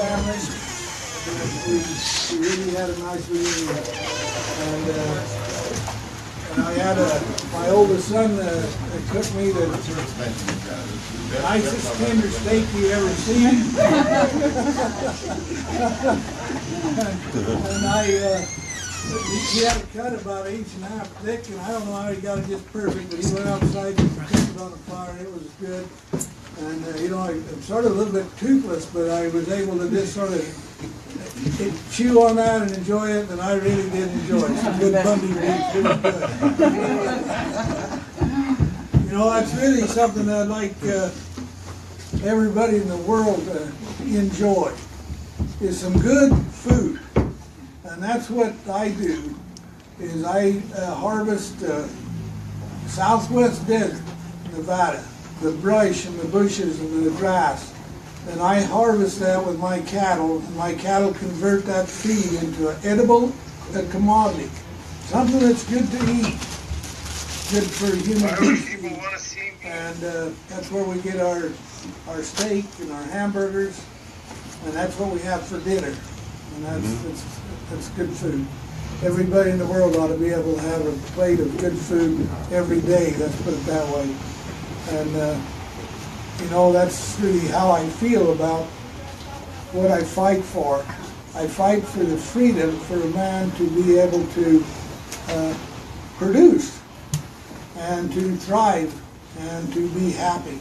family. We really had a nice reunion. And I had my oldest son cooked me the nicest tender steak you ever seen. And he had it cut about 1.5 inches thick, and I don't know how he got it just perfect, but he went outside and cooked it on the fire, and it was good. And, you know, I'm sort of a little bit toothless, but I was able to just sort of chew on that and enjoy it, and I really did enjoy it. Some good Bundy beef, really good. You know, that's really something that I'd like everybody in the world to enjoy, is some good food. And that's what I do, is I harvest Southwest Desert, Nevada, the brush and the bushes and the grass. And I harvest that with my cattle, and my cattle convert that feed into an edible commodity, something that's good to eat, good for human beings. And that's where we get our steak and our hamburgers, and that's what we have for dinner. And that's good food. Everybody in the world ought to be able to have a plate of good food every day, let's put it that way. And you know, that's really how I feel about what I fight for. I fight for the freedom for a man to be able to produce and to thrive and to be happy.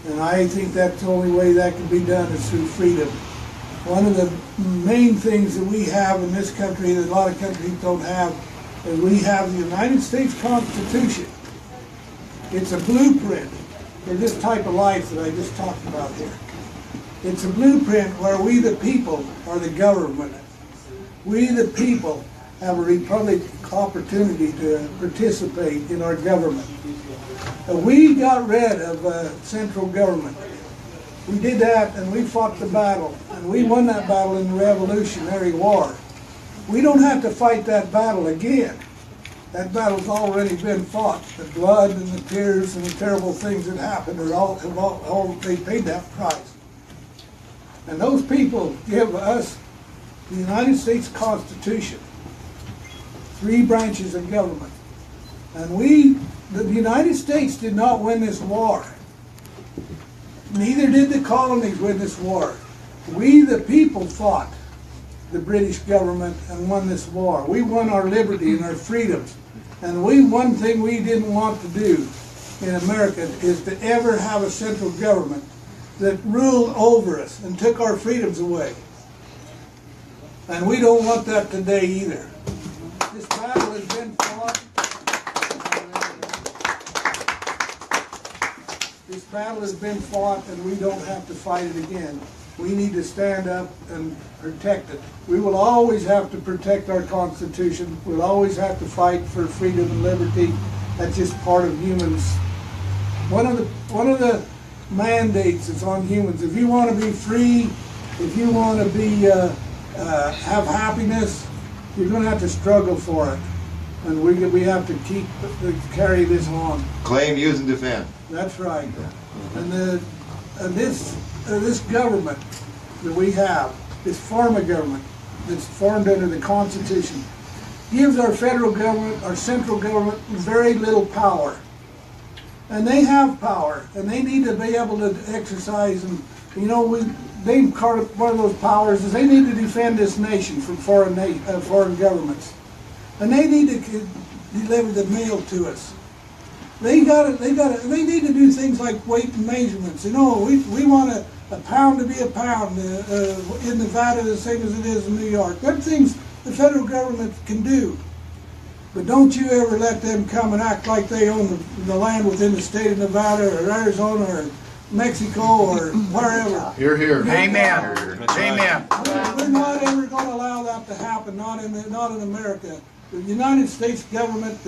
And I think that's the only way that can be done is through freedom. One of the main things that we have in this country that a lot of countries don't have is we have the United States Constitution. It's a blueprint for this type of life that I just talked about here. It's a blueprint where we the people are the government. We the people have a republic opportunity to participate in our government. We got rid of central government. We did that, and we fought the battle, and we won that battle in the Revolutionary War. We don't have to fight that battle again. That battle's already been fought. The blood and the tears and the terrible things that happened they paid that price. And those people give us the United States Constitution, 3 branches of government. And the United States did not win this war. Neither did the colonies win this war. We, the people, fought the British government and won this war. We won our liberty and our freedoms. And one thing we didn't want to do in America is to ever have a central government that ruled over us and took our freedoms away. And we don't want that today either. This battle has been fought. This battle has been fought, and we don't have to fight it again. We need to stand up and protect it. We will always have to protect our Constitution. We'll always have to fight for freedom and liberty. That's just part of humans. One of the mandates that's on humans. If you want to be free, if you want to be have happiness, you're going to have to struggle for it. And we have to carry this on. Claim, use, and defend. That's right. And this government that we have, this form of government that's formed under the Constitution, gives our federal government, our central government, very little power. And they have power, and they need to be able to exercise. And you know, one of those powers is they need to defend this nation from foreign governments, and they need to deliver the mail to us. They need to do things like weight and measurements. You know, we want a pound to be a pound in Nevada the same as it is in New York. There are things the federal government can do. But don't you ever let them come and act like they own the land within the state of Nevada or Arizona or Mexico or wherever. Hear, hear. Amen. Amen. We're not ever going to allow that to happen, not in America. The United States government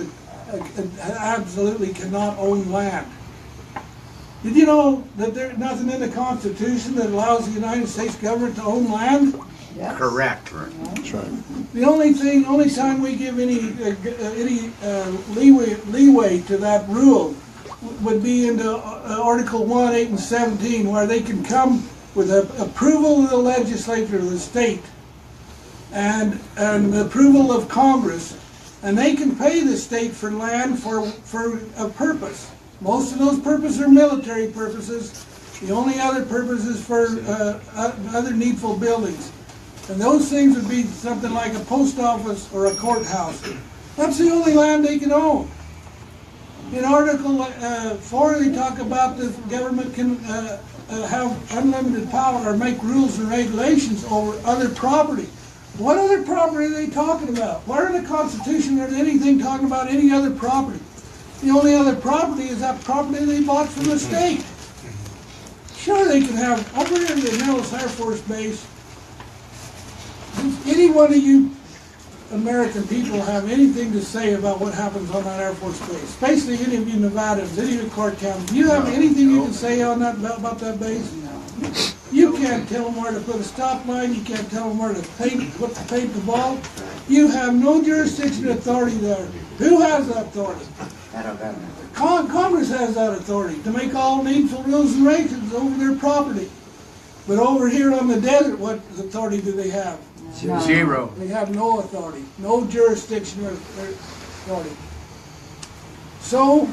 absolutely cannot own land. Did you know that there's nothing in the Constitution that allows the United States government to own land? Yes. Correct. That's right. The only time we give any leeway to that rule would be into Article 1, 8, and 17, where they can come with the approval of the legislature of the state and the approval of Congress, and they can pay the state for land for a purpose. Most of those purposes are military purposes. The only other purpose is for other needful buildings. And those things would be something like a post office or a courthouse. That's the only land they can own. In Article 4, they talk about the government can have unlimited power or make rules and regulations over other property. What other property are they talking about? Where in the Constitution is anything talking about any other property? The only other property is that property they bought from the state. Sure, they can have, over in the Nellis Air Force Base, does any one of you American people have anything to say about what happens on that Air Force Base? Especially any of you Nevadans, any of you Clark County. Do you have anything you can say on that about that base? No. You can't tell them where to put a stop line. You can't tell them where to paint the ball. You have no jurisdiction authority there. Who has that authority? Congress has that authority to make all needful rules and regulations over their property. But over here on the desert, what authority do they have? Zero. They have no authority, no jurisdiction or authority. So,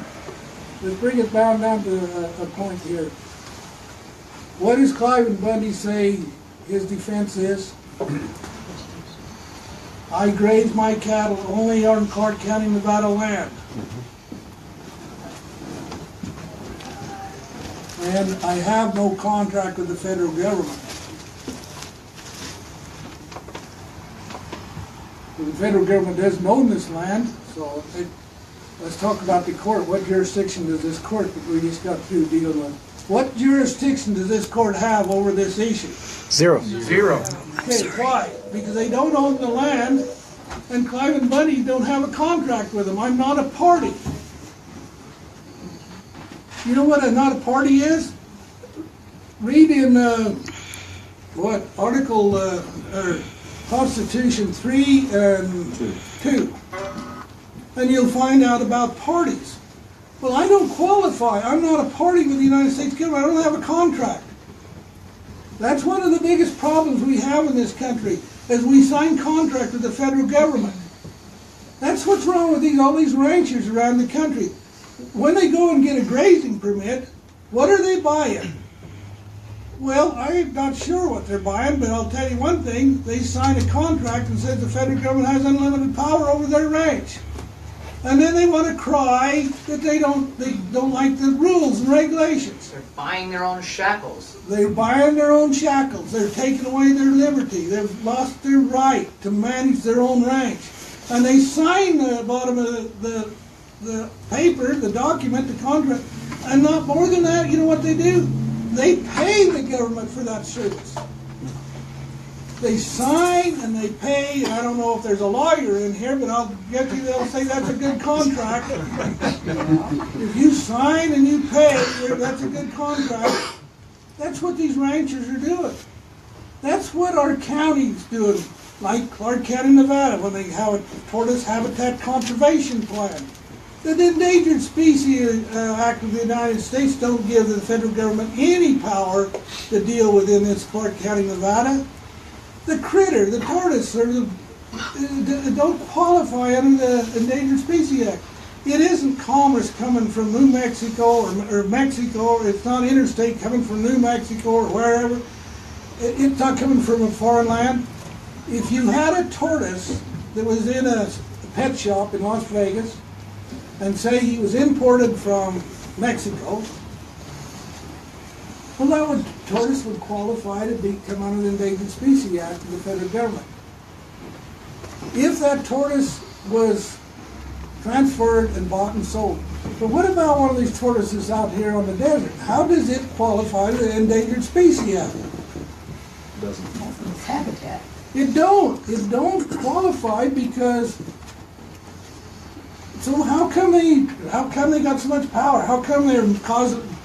let's bring it down to a point here. What does Cliven Bundy say his defense is? I graze my cattle only on Clark County, Nevada land. And I have no contract with the federal government. The federal government doesn't own this land, so let's talk about the court. What jurisdiction does this court that we just got through dealing with? What jurisdiction does this court have over this issue? Zero. Okay, why? Because they don't own the land, and Cliven Bundy don't have a contract with them. I'm not a party. You know what not a party is? Read in Article or Constitution 3 and 2, and you'll find out about parties. Well, I don't qualify. I'm not a party with the United States government. I don't have a contract. That's one of the biggest problems we have in this country, is we sign contracts with the federal government. That's what's wrong with all these ranchers around the country. When they go and get a grazing permit, what are they buying? Well, I'm not sure what they're buying, but I'll tell you one thing. They sign a contract and says the federal government has unlimited power over their ranch. And then they want to cry that they don't like the rules and regulations. They're buying their own shackles. They're buying their own shackles. They're taking away their liberty. They've lost their right to manage their own ranch. And they sign the bottom of the paper, the document, the contract. And not more than that, you know what they do? They pay the government for that service. They sign and they pay, and I don't know if there's a lawyer in here, but I'll get you, they'll say that's a good contract. If you sign and you pay, that's a good contract. That's what these ranchers are doing. That's what our county's doing, like Clark County, Nevada, when they have a tortoise habitat conservation plan. The Endangered Species Act of the United States don't give the federal government any power to deal within this Clark County, Nevada. The critter, the tortoise, don't qualify under the Endangered Species Act. It isn't commerce coming from New Mexico or Mexico. It's not interstate coming from New Mexico or wherever. It's not coming from a foreign land. If you had a tortoise that was in a pet shop in Las Vegas, and say he was imported from Mexico, well, that tortoise would qualify to come under the Endangered Species Act of the federal government. If that tortoise was transferred and bought and sold. But what about one of these tortoises out here on the desert? How does it qualify to the Endangered Species Act? It doesn't. It's habitat. It don't qualify because. So how come they got so much power? How come they're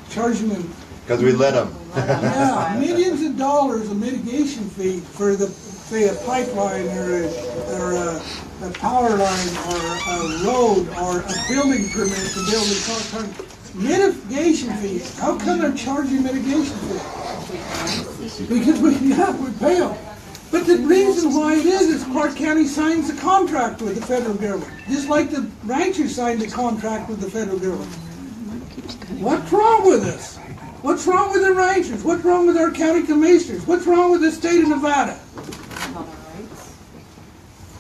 charging them? Because we let them. Yeah, millions of dollars of mitigation fee for say a pipeline or a power line or a road or a building permit to build a car. Mitigation fees. How come they're charging mitigation fees? Because we pay them. But the reason why it is Clark County signs a contract with the federal government, just like the ranchers signed a contract with the federal government. What's wrong with this? What's wrong with the ranchers? What's wrong with our county commissioners? What's wrong with the state of Nevada?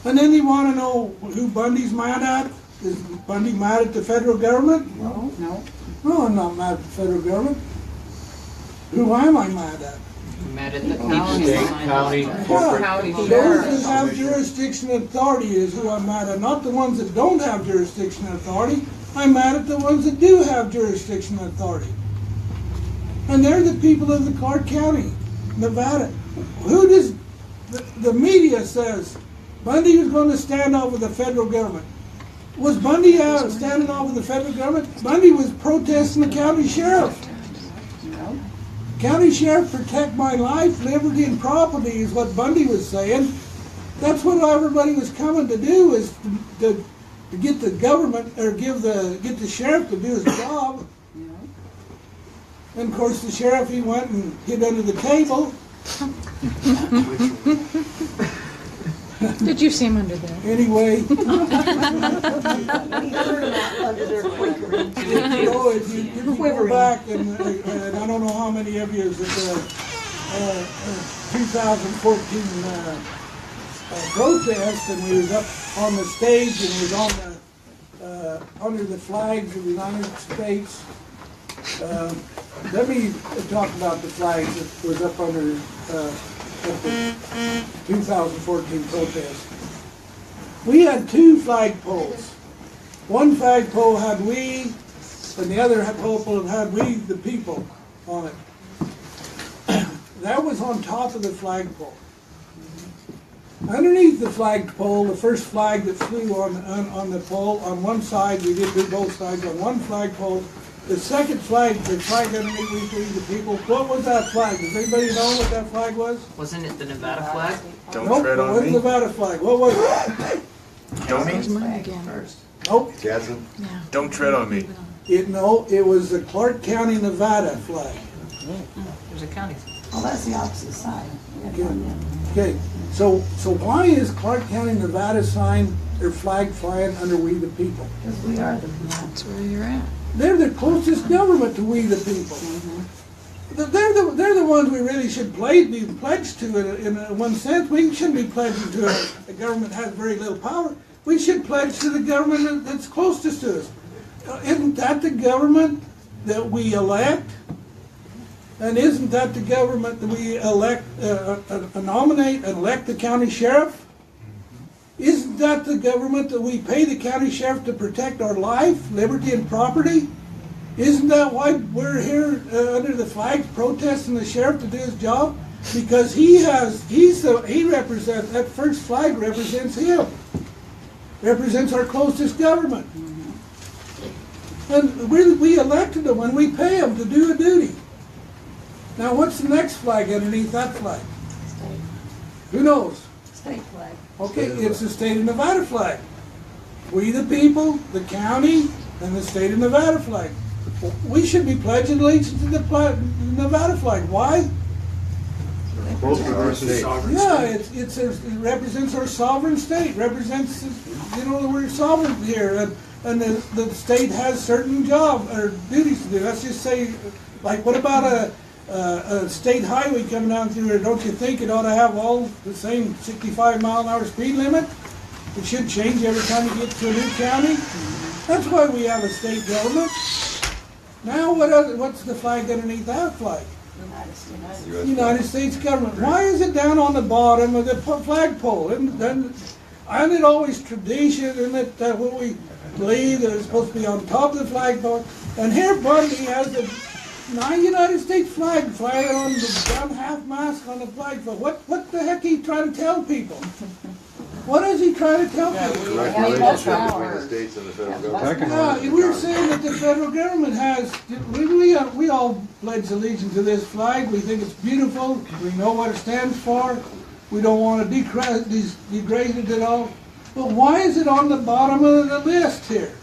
And then you want to know who Bundy's mad at? Is Bundy mad at the federal government? No. No, I'm not mad at the federal government. Who am I mad at? Mad at the county. County, County Those sheriff. that have jurisdiction and authority is who I'm mad at, not the ones that don't have jurisdiction and authority. I'm mad at the ones that do have jurisdiction and authority. And they're the people of the Clark County, Nevada. Who does, the media says Bundy was going to stand off with the federal government. Was Bundy standing off with the federal government? Bundy was protesting the county sheriff. County sheriff, protect my life, liberty, and property is what Bundy was saying. That's what everybody was coming to do, is to get the government, or get the sheriff to do his job. And of course the sheriff, he went and hid under the table. Did you see him under there? Anyway. We heard that under their quivering. If you go back, and I don't know how many of you is at the 2014 protest, and we was up on the stage, and we was on the under the flags of the United States. Let me talk about the flags that was up under at the 2014 protest. We had two flagpoles. One flagpole had "We," and the other flagpole had "We the People" on it. That was on top of the flagpole. Underneath the flagpole, the first flag that flew on the pole, on one side, we did do both sides, on one flagpole. The second flag, the flag underneath "We the People," what was that flag? Does anybody know what that flag was? Wasn't it the Nevada flag? Don't Nope, tread it on wasn't me. the Nevada flag. What was it? There's Don't mine again. Nope. Jasmine, Yeah. don't tread on me. It was the Clark County, Nevada flag. There's a county. Oh, that's the opposite side. Okay, so why is Clark County, Nevada sign their flag flying under "We the People"? Because we are the people. That's where you're at. They're the closest government to "We the People." They're the ones we really should be pledged to in one sense. We shouldn't be pledging to a government that has very little power. We should pledge to the government that's closest to us. Isn't that the government that we elect? And isn't that the government that we elect, nominate and elect the county sheriff? Isn't that the government that we pay the county sheriff to protect our life, liberty, and property? Isn't that why we're here under the flag protesting the sheriff to do his job? Because he represents, that first flag represents him. Represents our closest government. And we elected him and we pay him to do a duty. Now what's the next flag underneath that flag? State. Who knows? State flag. Okay, it's the state of Nevada flag. We the people, the county, and the state of Nevada flag. We should be pledging allegiance to the Nevada flag. Why? Both of our states. Yeah, it represents our sovereign state. Represents, we're sovereign here, and the state has certain jobs or duties to do. Let's just say, like, what about a state highway coming down through there? Don't you think it ought to have all the same 65-mile-an-hour speed limit? It should change every time you get to a new county. That's why we have a state government. Now, what's the flag underneath that flag? United States. United States government. Why is it down on the bottom of the flagpole? And it always tradition, isn't it, that what we believe that it's supposed to be on top of the flagpole? And here Bundy has the United States flag flying on the down half-mast on the flagpole. What the heck are you trying to tell people? What is he trying to tell people? Direct relationship between the states and the federal government. Yeah, we're saying that the federal government has, we all pledge allegiance to this flag. We think it's beautiful. We know what it stands for. We don't want to degrade it at all. But why is it on the bottom of the list here?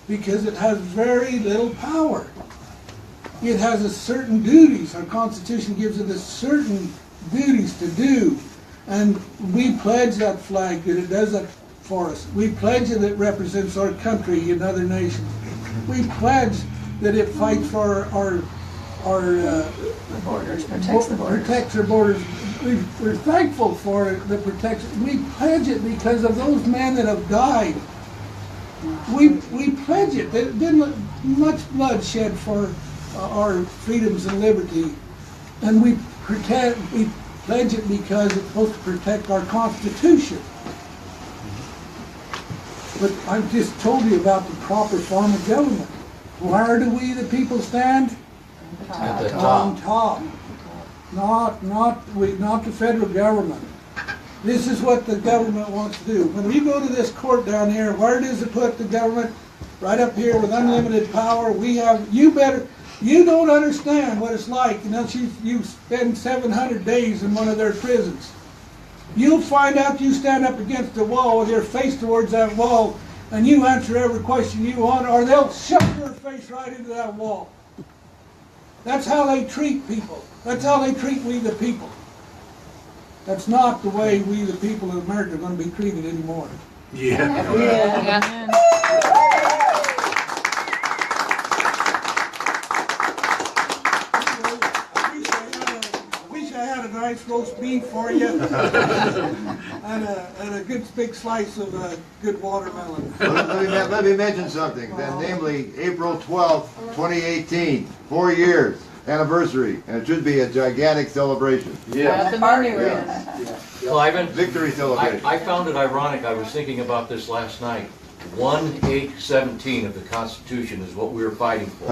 because it has very little power. It has a certain duties. Our Constitution gives it a certain duties to do. And we pledge that flag that it does that for us. We pledge that it represents our country in other nations. We pledge that it fights for our Borders, protects the borders. protects our borders. We're thankful for it, the protection. We pledge it because of those men that have died. We pledge it. There's been much blood shed for our freedoms and liberty, and we pledge it because it's supposed to protect our Constitution. But I've just told you about the proper form of government. Where do we, the people, stand? At the On top. top. Not the federal government. This is what the government wants to do. When we go to this court down here, where does it put the government? Right up here with unlimited power. You don't understand what it's like unless you spend 700 days in one of their prisons. You'll find out you stand up against the wall with your face towards that wall and you answer every question you want, or they'll shove your face right into that wall. That's how they treat people. That's how they treat we the people. That's not the way we the people of America are going to be treated anymore. Yeah. I wish I had a nice roast beef for you and a good big slice of good watermelon. Let me mention something, then, namely April 12th, 2018, 4 years anniversary, and it should be a gigantic celebration. Yeah. The party room. Cliven, Victory celebration. I found it ironic, I was thinking about this last night. 1/8/17 of the Constitution is what we were fighting for.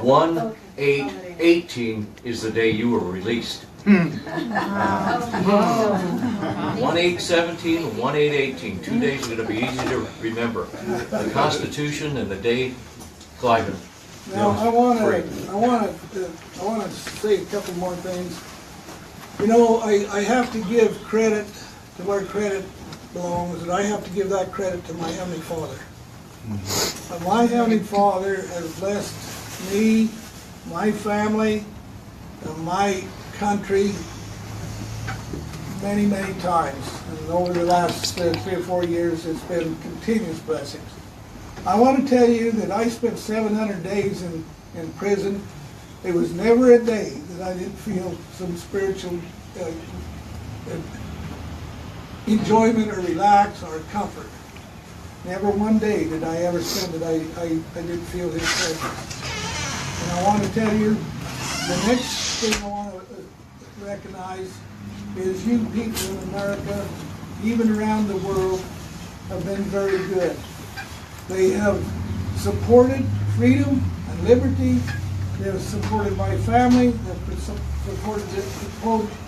1/8/18 is the day you were released. 1/8/17 and 1/8/18, 2 days are going to be easy to remember. The Constitution and the day Cliven. Now I want to say a couple more things. You know, I have to give credit to where credit belongs, and I have to give that credit to my Heavenly Father. And my Heavenly Father has blessed me, my family, and my country many, many times. And over the last 3 or 4 years, it's been continuous blessings. I want to tell you that I spent 700 days in prison. There was never a day that I didn't feel some spiritual enjoyment or relax or comfort. Never one day did I ever spend that I didn't feel His presence. And I want to tell you, the next thing I want to recognize is you people in America, even around the world, have been very good. They have supported freedom and liberty. They have supported my family. They have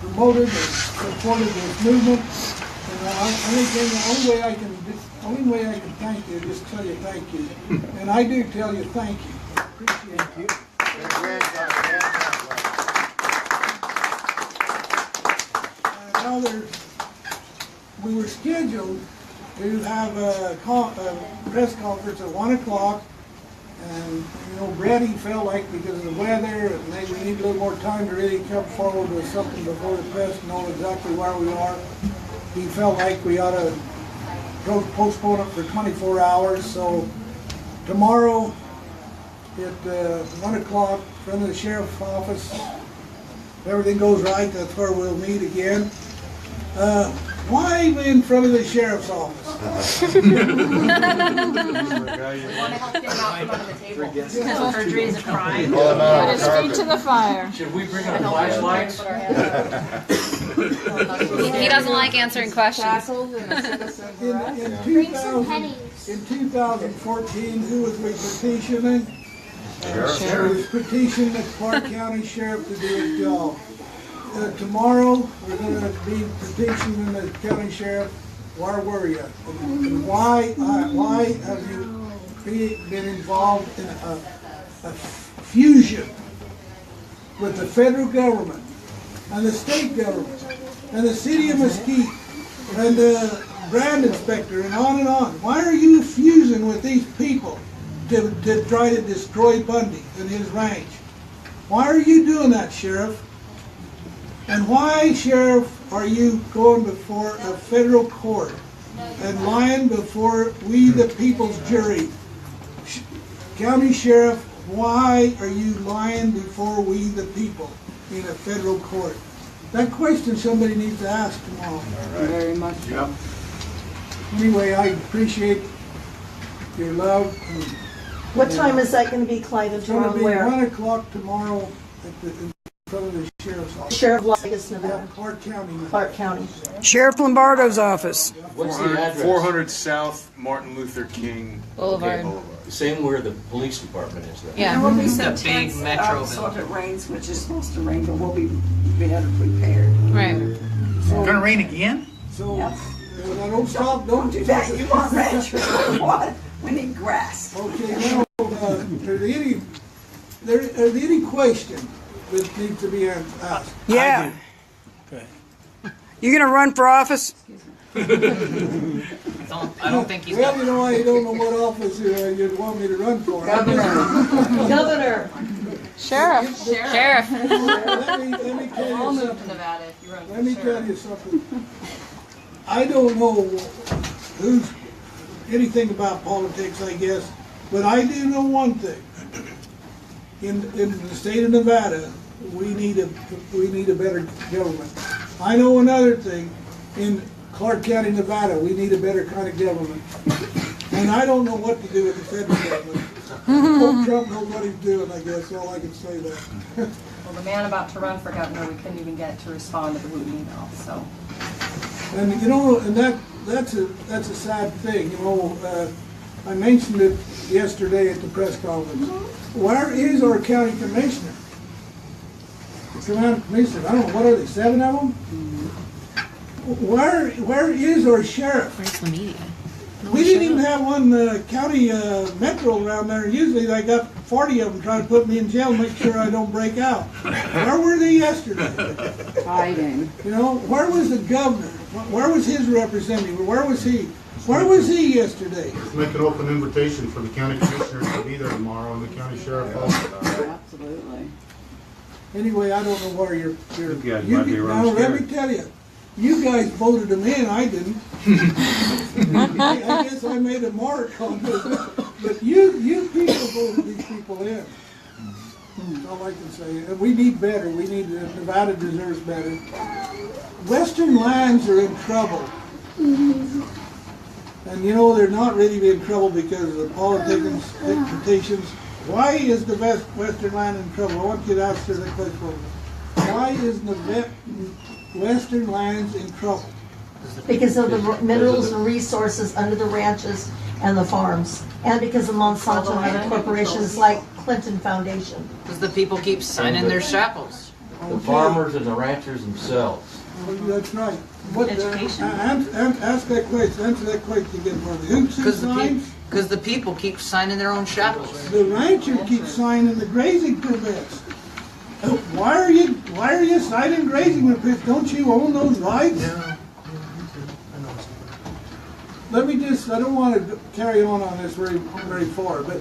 promoted and supported this movement. And the only way I can thank you is just tell you thank you. And I do tell you thank you. I appreciate you. Now we were scheduled to have a press conference at 1 o'clock, and you know, Brett, he felt like because of the weather, and maybe we need a little more time to really come forward with something before the press know exactly where we are. He felt like we ought to postpone it for 24 hours. So tomorrow at 1 o'clock in front of the sheriff's office, if everything goes right, that's where we'll meet again. Why in front of the sheriff's office? Perjury is a crime. Put his feet to the fire. Should we bring up flashlights? He doesn't like answering questions. In 2014, who was we petitioning? There was petitioning the Clark County Sheriff to do his job. Tomorrow, we're going to be petitioning the county sheriff. Where were you? And why have you been involved in a fusion with the federal government and the state government and the city of Mesquite and the brand inspector and on and on? Why are you fusing with these people to try to destroy Bundy and his ranch. Why are you doing that, Sheriff? And why, Sheriff, are you going before a federal court and lying before we the people's jury? County Sheriff, why are you lying before we the people in a federal court? That question somebody needs to ask tomorrow. Very much. Yep. Anyway, I appreciate your love. And What time is that going to be, Cliven? it's going to be Where? 1 o'clock tomorrow in front of the sheriff's office. Sheriff of Las Vegas, Yeah, Nevada. Clark County. Clark County. Sheriff Lombardo's office. What's the address? 400 South Martin Luther King Boulevard. Boulevard. Same where the police department is there. There Yeah. will be some The big chance, metro so if it rains, which is supposed to rain, but we'll be better prepared. Right. So, rain again? so Yep. now don't stop, Don't do that, you want ranch, what? We need grass. Okay, now, are there any question that needs to be asked? Yeah. You gonna run for office? I don't think he's Well, got. you know, I don't know what office you'd want me to run for. Governor. Sheriff. Sheriff. Let me tell you I'll move something. to Nevada if you run Let for me tell sheriff. you something. I don't know who's anything about politics, I guess, but I do know one thing. In the state of Nevada, we need a better government. I know another thing. In Clark County, Nevada, we need a better kind of government. And I don't know what to do with the federal government. Old Trump knows what he's doing, I guess. All I can say that. Well, the man about to run for governor, we couldn't even get to respond to the Wooten email, so. And you know, and that's a sad thing. You know, I mentioned it yesterday at the press conference. Where is our county commissioner? The county commissioner. I don't know. What are they? 7 of them? Where is our sheriff? Where's the media? We didn't even have one county metro around there. Usually they got 40 of them trying to put me in jail, make sure I don't break out. Where were they yesterday? Hiding. You know, where was the governor? Where was his representative? Where was he? Where was he yesterday? Let's make an open invitation for the county commissioners to be there tomorrow and the county sheriff also. Absolutely. Anyway, I don't know where you're. You guys might be around now, let me scared. tell you, you guys voted them in. I didn't. I guess I made a mark on this, but you people voted these people in. That's all I can say. And we need better. We need Nevada deserves better. Western lands are in trouble. And you know, they're not really in trouble because of the politicians. Why is the Western land in trouble? I want you to answer that question. Why is the Western lands in trouble? Because of the minerals and resources under the ranches and the farms. And because of Monsanto and other corporations like Clinton Foundation. Because the people keep signing their shackles. The farmers and the ranchers themselves. Oh, that's right. What, Education. ask that question. Answer that question again for me. Who signs? Because the people keep signing their own shackles. The rancher keeps signing the grazing permits. Why are you signing grazing permits? Don't you own those rights? Let me just, I don't want to carry on this very far, but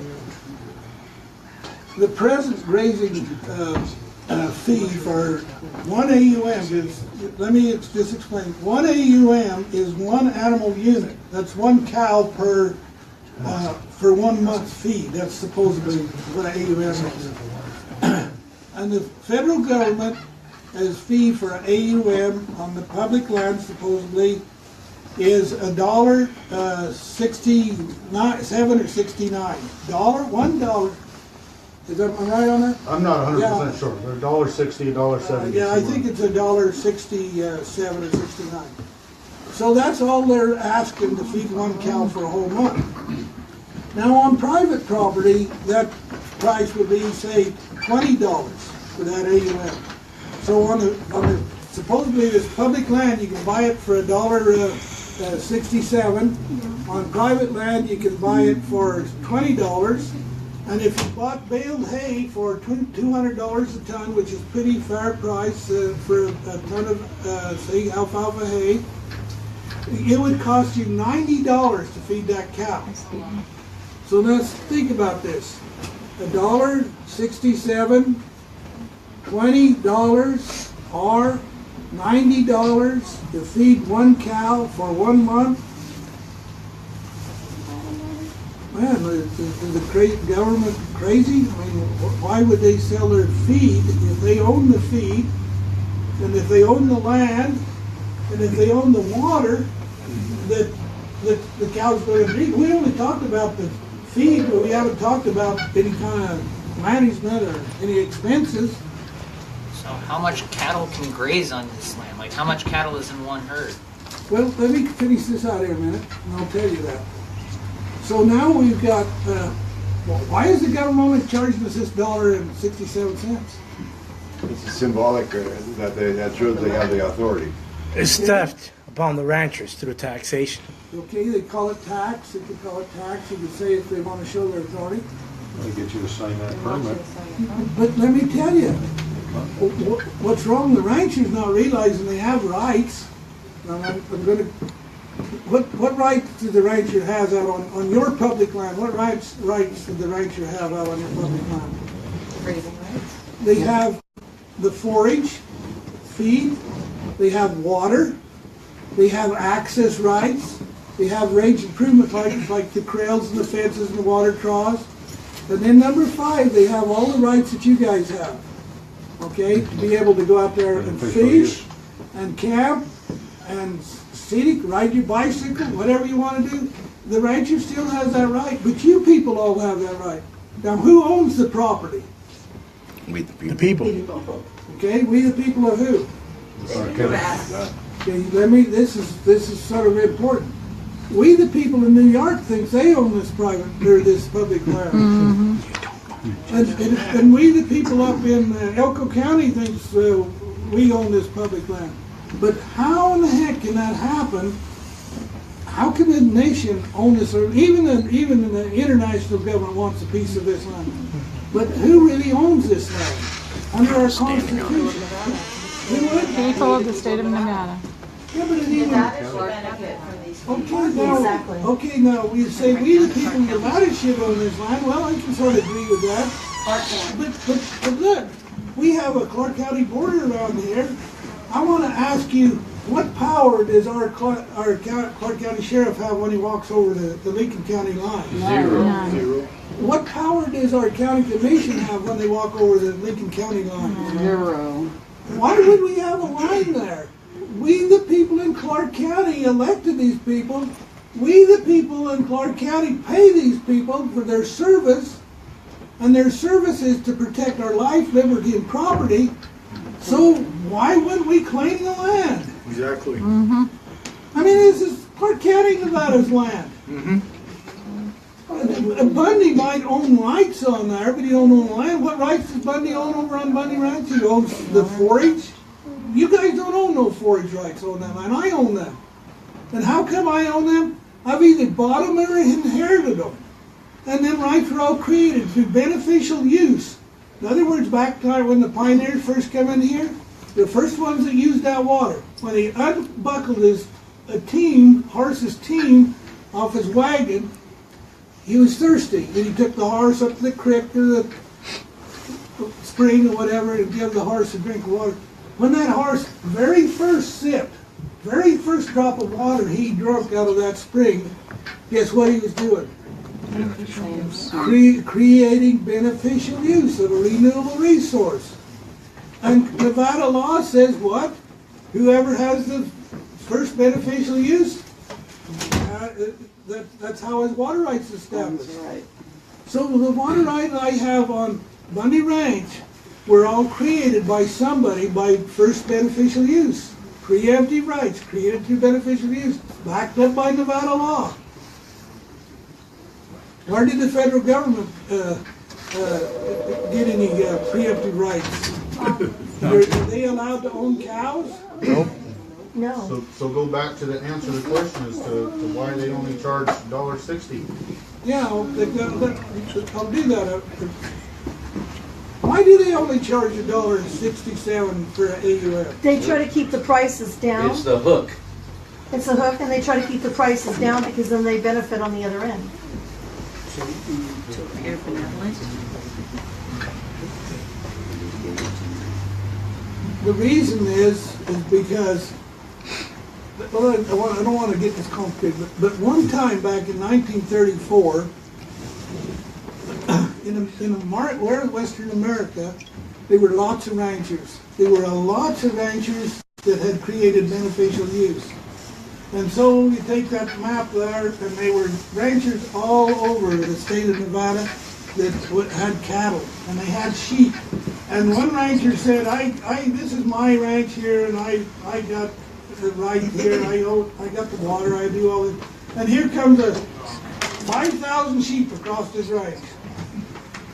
the present grazing fee for 1 AUM is, let me just explain. 1 AUM is 1 animal unit. That's 1 cow per, for 1 month's feed. That's supposedly what an AUM is. And the federal government has fee for an AUM on the public land supposedly is $1.67 or 69. $1. Is that right on that? I'm not 100% sure. They're $1.60, $1.70. Yeah, I think it's $1.67 or 69. So that's all they're asking to feed 1 cow for a whole month. Now on private property, that price would be, say, $20 for that AUM. So on the supposedly this public land, you can buy it for $1.67. On private land, you can buy it for $20. And if you bought baled hay for $200 a ton, which is pretty fair price for a ton of, say, alfalfa hay, it would cost you $90 to feed that cow. So let's think about this. $1.67, $20, or $90 to feed one cow for 1 month. Man, is the government crazy? I mean, why would they sell their feed if they own the feed, and if they own the land, and if they own the water that the cows go to drink? We only talked about the feed, but we haven't talked about any kind of management or any expenses. So how much cattle can graze on this land? Like how much cattle is in one herd? Well, let me finish this out here a minute, and I'll tell you that. So now we've got, why is the government charging us this $1.67? It's symbolic that shows they have the authority. It's theft upon the ranchers through taxation. Okay, they call it tax, they could call it tax, you could say if they want to show their authority. They get you to sign that permit. But let me tell you, what's wrong, the ranchers not realizing they have rights. I'm gonna, what rights does the rancher have out on your public land? What rights does the rancher have out on your public land? Grazing rights. They have the forage, feed, they have water, they have access rights, they have range improvement like the trails and the fences and the water troughs. And then number 5, they have all the rights that you guys have. Okay, to be able to go out there and fish and camp and scenic, ride your bicycle, whatever you want to do. The rancher still has that right, but you people all have that right. Now, who owns the property? We the people. Okay, we the people of who? Okay, this is sort of important. We the people in New York think they own this this public land. And we the people up in Elko County thinks we own this public land. But how in the heck can that happen? How can the nation own this? Or even the international government wants a piece of this land. But who really owns this land under our Constitution? People of the state of Nevada. Yeah, but it even, okay, now we say we the people in Nevada should own this land. Well, I can sort of agree with that. But look, we have a Clark County border around here. I want to ask you, what power does our Clark County Sheriff have when he walks over the Lincoln County line? Zero. What power does our County Commission have when they walk over the Lincoln County line? 0. Why would we have a line there? We, the people in Clark County, elected these people. We, the people in Clark County, pay these people for their service, and their service is to protect our life, liberty, and property. So why wouldn't we claim the land? Exactly. I mean, this is Clark County, Nevada's land. Bundy might own rights on there, but he don't own the land. What rights does Bundy own over on Bundy Ranch? He owns the forage. You guys don't own no forage rights on that land. I own them. And how come I own them? I've either bought them or inherited them. And them rights were all created through beneficial use. In other words, back when the pioneers first came in here, the first ones that used that water, when he unbuckled horse's team off his wagon, he was thirsty. Then he took the horse up to the creek or the spring or whatever and gave the horse a drink of water. When that horse very first drop of water he drank out of that spring, guess what he was doing? Creating beneficial use of a renewable resource. And Nevada law says what? Whoever has the first beneficial use, that's how his water rights established. So the water rights I have on Bundy Ranch were all created by somebody by first beneficial use. Preemptive rights created through beneficial use, backed up by Nevada law. Where did the federal government get any preemptive rights? Are they allowed to own cows? Nope. No. So go back to the answer to the question as to why they only charge $1.60. Yeah, I'll do that. Why do they only charge $1.67 for an AUF? They try to keep the prices down. It's the hook. It's a hook, and they try to keep the prices down because then they benefit on the other end. Air benevolent. The reason is because, well, I don't want to get this complicated, but one time back in 1934, in Western America, there were lots of ranchers. There were lots of ranchers that had created beneficial use. And so you take that map there, and they were ranchers all over the state of Nevada that had cattle, and they had sheep. And one rancher said, this is my ranch here, and I got the right here, I got the water, I do all this. And here comes 5,000 sheep across his ranch.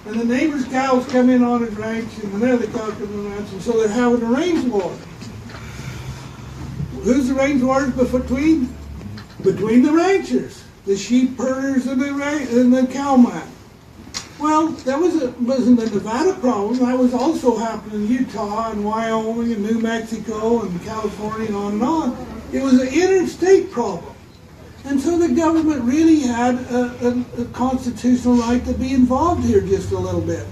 And the neighbor's cows come in on his ranch, and another cow comes on the ranch, and so they're having a range war. Who's the range wars between? Between the ranchers, the sheep herders and the cowman. Well, that wasn't a Nevada problem. That was also happening in Utah and Wyoming and New Mexico and California and on and on. It was an interstate problem. And so the government really had a constitutional right to be involved here just a little bit.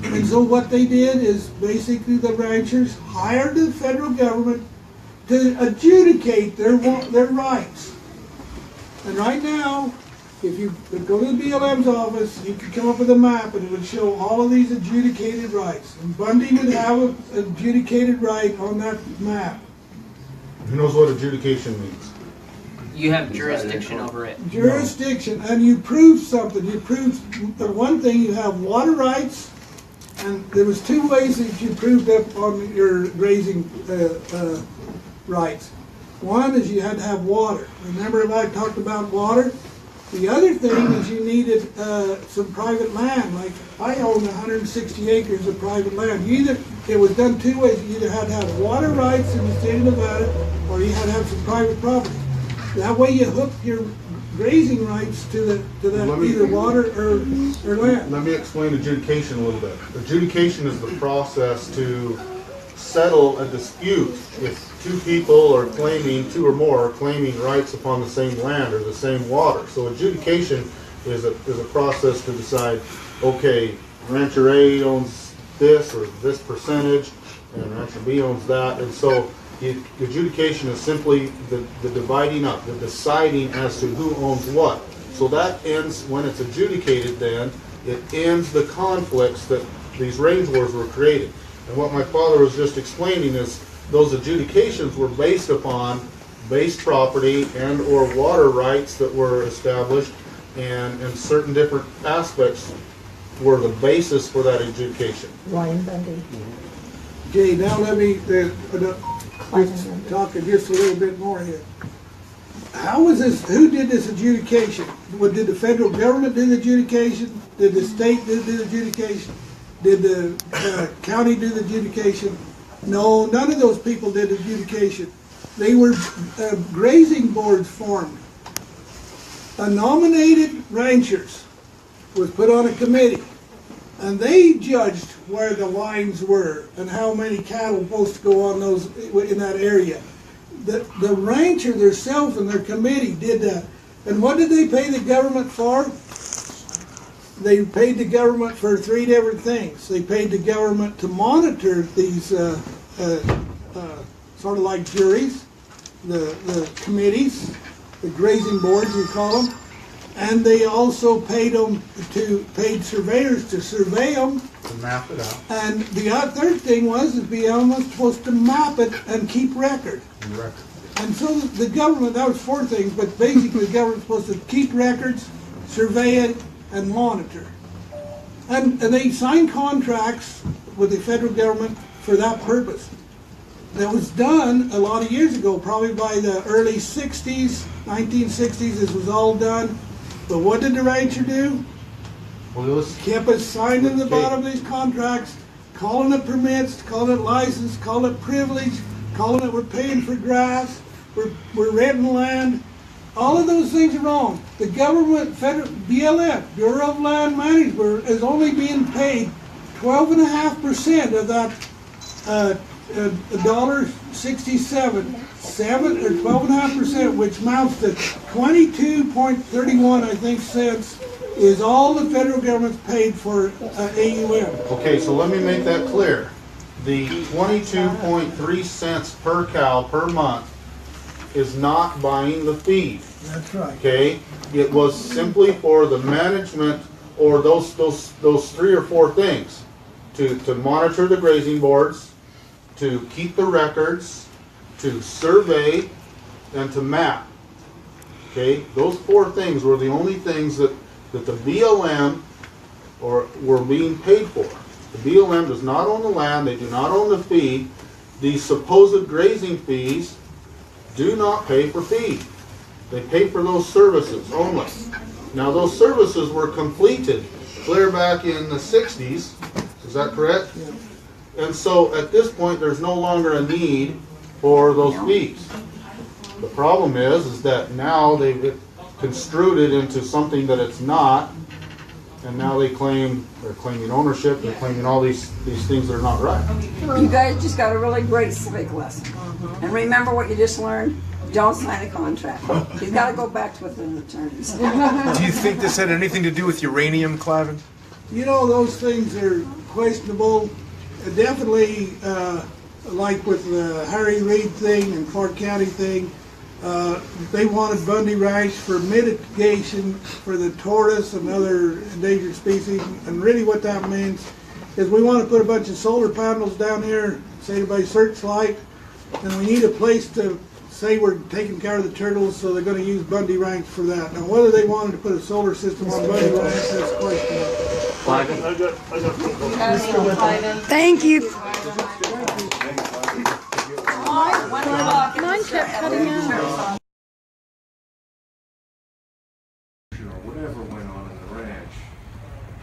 And so what they did is basically the ranchers hired the federal government to adjudicate their rights. And right now, if you go to the BLM's office, you could come up with a map and it would show all of these adjudicated rights. And Bundy would have an adjudicated right on that map. Who knows what adjudication means? You have jurisdiction over it. Jurisdiction, and you prove something. You prove one thing, you have water rights, and there was two ways that you proved up on your grazing rights. One is you had to have water. Remember if I talked about water? The other thing is you needed some private land. Like I own 160 acres of private land. It was done two ways. You either had to have water rights in the state of Nevada, or you had to have some private property. That way you hook your grazing rights to that either water or land. Let me explain adjudication a little bit. Adjudication is the process to settle a dispute if two or more are claiming rights upon the same land or the same water. So adjudication is a process to decide, okay, rancher A owns this or this percentage, and rancher B owns that, and so the adjudication is simply the dividing up, the deciding as to who owns what. So that ends, when it's adjudicated then, it ends the conflicts that these range wars were created. And what my father was just explaining is those adjudications were based upon base property and or water rights that were established, and certain different aspects were the basis for that adjudication. Ryan Bundy. Okay, now let me talk just a little bit more here. How was this? Who did this adjudication? Did the federal government do the adjudication? Did the state do the adjudication? Did the county do the adjudication? No, none of those people did adjudication. They were grazing boards formed. A nominated ranchers was put on a committee, and they judged where the lines were and how many cattle were supposed to go on those in that area. The rancher themselves and their committee did that. And what did they pay the government for? They paid the government for three different things. They paid the government to monitor these sort of like juries, the committees, the grazing boards we call them, and they also paid surveyors to survey them. To map it out. And the third thing was that BLM was supposed to map it and keep record. And so the government, that was four things, but basically the government was supposed to keep records, survey it, and monitor. And they signed contracts with the federal government for that purpose. That was done a lot of years ago, probably by the early 60s, 1960s, this was all done. But what did the rancher do? Kept it signed in the bottom of these contracts, calling it permits, calling it license, calling it privilege, calling it we're paying for grass, we're renting land. All of those things are wrong. The government, federal, BLM, Bureau of Land Management, is only being paid 12.5% of that $1.67, 7 or 12.5%, which amounts to 22.31, I think, cents is all the federal government's paid for AUM. Okay, so let me make that clear. The 22.3 cents per cow per month is not buying the feed. That's right. Okay, it was simply for the management, or those 3 or 4 things, to monitor the grazing boards, to keep the records, to survey, and to map. Okay, those 4 things were the only things that the BLM were being paid for. The BLM does not own the land, they do not own the feed. These supposed grazing fees do not pay for feed. They pay for those services only. Now those services were completed clear back in the 60s, is that correct? Yeah. And so at this point there's no longer a need for those fees. The problem is that now they've construed it into something that it's not, and now they're claiming ownership, they're claiming all these things that are not right. You guys just got a really great civic lesson. And remember what you just learned? Don't sign a contract. You've got to go back to with an attorney. Do you think this had anything to do with uranium, Cliven? You know, those things are questionable. Definitely, like with the Harry Reid thing and Clark County thing, they wanted Bundy Ranch for mitigation for the tortoise and other endangered species. And really what that means is we want to put a bunch of solar panels down here, say by Searchlight, and we need a place to say we're taking care of the turtles, so they're going to use Bundy Ranch for that. Now, whether they wanted to put a solar system on Bundy Ranch, that's questionable. Thank you. Mine kept cutting out. Whatever went on in the ranch,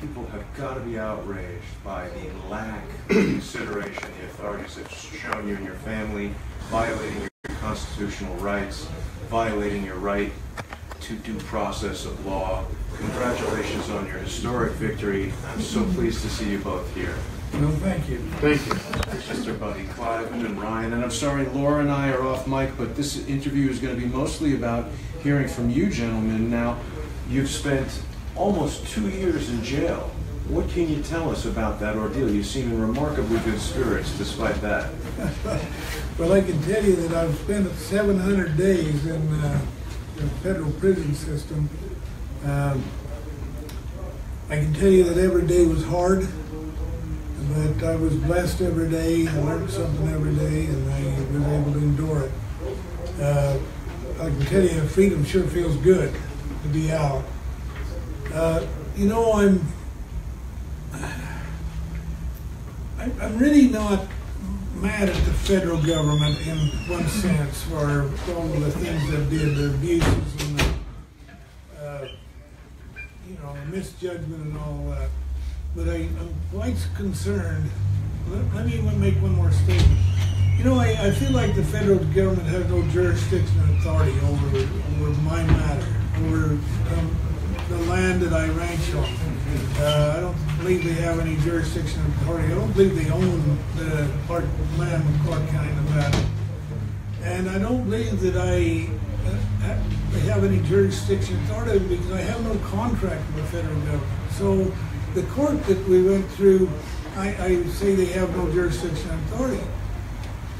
people have got to be outraged by the lack of consideration the authorities have shown you and your family, violating your constitutional rights, violating your right to due process of law. Congratulations on your historic victory. I'm so pleased to see you both here. No, thank you. Thank you. Mr. Bundy, Cliven, and Ryan. And I'm sorry, Laura and I are off mic, but this interview is going to be mostly about hearing from you gentlemen. Now, you've spent almost 2 years in jail. What can you tell us about that ordeal? You seem in remarkably good spirits despite that. Well, I can tell you that I've spent 700 days in the federal prison system. I can tell you that every day was hard, but I was blessed every day. I learned something every day, and I was able to endure it. I can tell you, freedom sure feels good to be out. You know, I'm really not mad at the federal government in one sense for all of the things they did, the abuses and the, misjudgment and all that. But I'm quite concerned. Let me make one more statement. You know, I feel like the federal government has no jurisdiction and authority over my matter, over the land that I ranch on. I don't believe they have any jurisdiction and authority. I don't believe they own the land in Clark County, Nevada. And I don't believe that they have any jurisdiction and authority because I have no contract with the federal government. So the court that we went through, I say they have no jurisdiction and authority.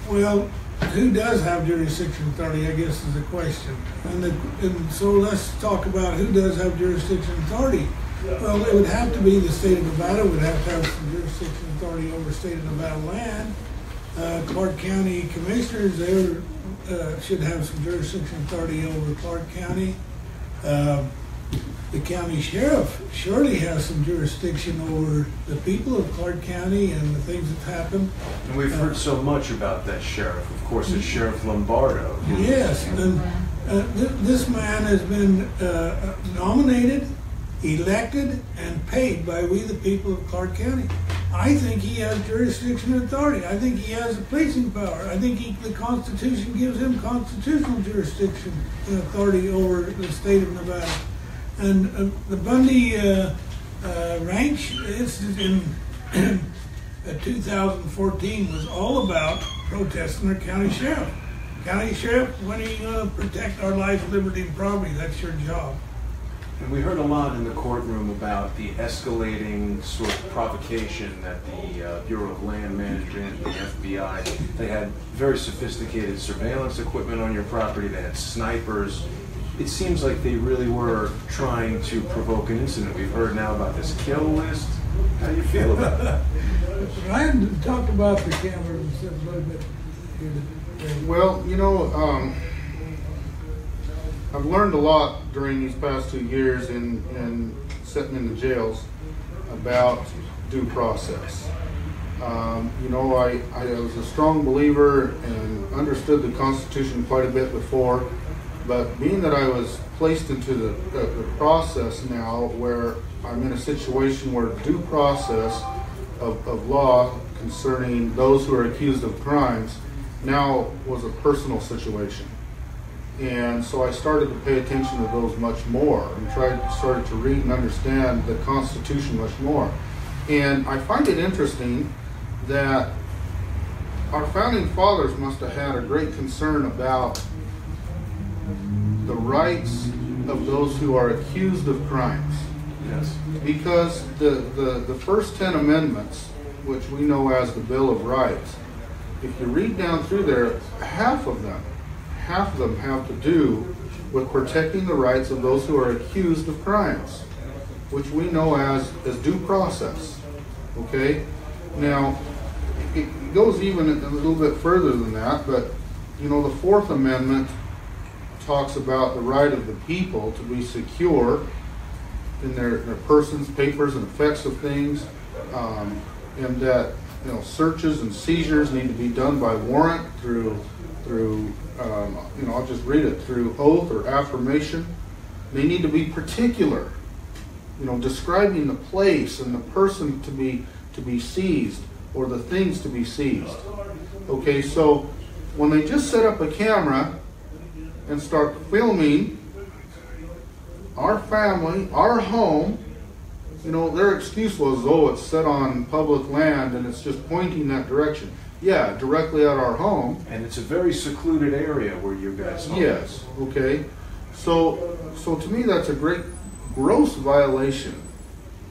Well, who does have jurisdiction and authority, I guess, is the question. And so let's talk about who does have jurisdiction and authority. Well, it would have to be the state of Nevada would have to have some jurisdiction and authority over state of Nevada land. Clark County commissioners, they should have some jurisdiction and authority over Clark County. The county sheriff surely has some jurisdiction over the people of Clark County and the things that happen. And we've heard so much about that sheriff. Of course, it's Sheriff Lombardo. Yes, and this man has been nominated, elected, and paid by we the people of Clark County. I think he has jurisdiction and authority. I think he has the policing power. I think the Constitution gives him constitutional jurisdiction and authority over the state of Nevada. And the Bundy Ranch, it's in 2014, was all about protesting their county sheriff. County sheriff, when are you going to protect our life, liberty, and property? That's your job. And we heard a lot in the courtroom about the escalating sort of provocation that the Bureau of Land Management, the FBI, they had very sophisticated surveillance equipment on your property, they had snipers. It seems like they really were trying to provoke an incident. We've heard now about this kill list. How do you feel about that? Ryan, talk about the cameras a little bit. Well, you know, I've learned a lot during these past 2 years in sitting in the jails about due process. You know, I was a strong believer and understood the Constitution quite a bit before, but being that I was placed into the process now where I'm in a situation where due process of law concerning those who are accused of crimes now was a personal situation. And so I started to pay attention to those much more and started to read and understand the Constitution much more. And I find it interesting that our founding fathers must have had a great concern about the rights of those who are accused of crimes. Yes. Because the first 10 amendments, which we know as the Bill of Rights, if you read down through there, half of them have to do with protecting the rights of those who are accused of crimes, which we know as due process. Okay? Now, it goes even a little bit further than that, but you know, the Fourth Amendment talks about the right of the people to be secure in their persons, papers, and effects of things, and that, you know, searches and seizures need to be done by warrant through you know, I'll just read it, through oath or affirmation. They need to be particular, you know, describing the place and the person to be seized or the things to be seized. Okay, so when they just set up a camera and start filming our family, our home, you know, their excuse was, oh, it's set on public land and it's just pointing that direction. Yeah, directly at our home. And it's a very secluded area where you guys home. Yes, okay. So to me that's a gross violation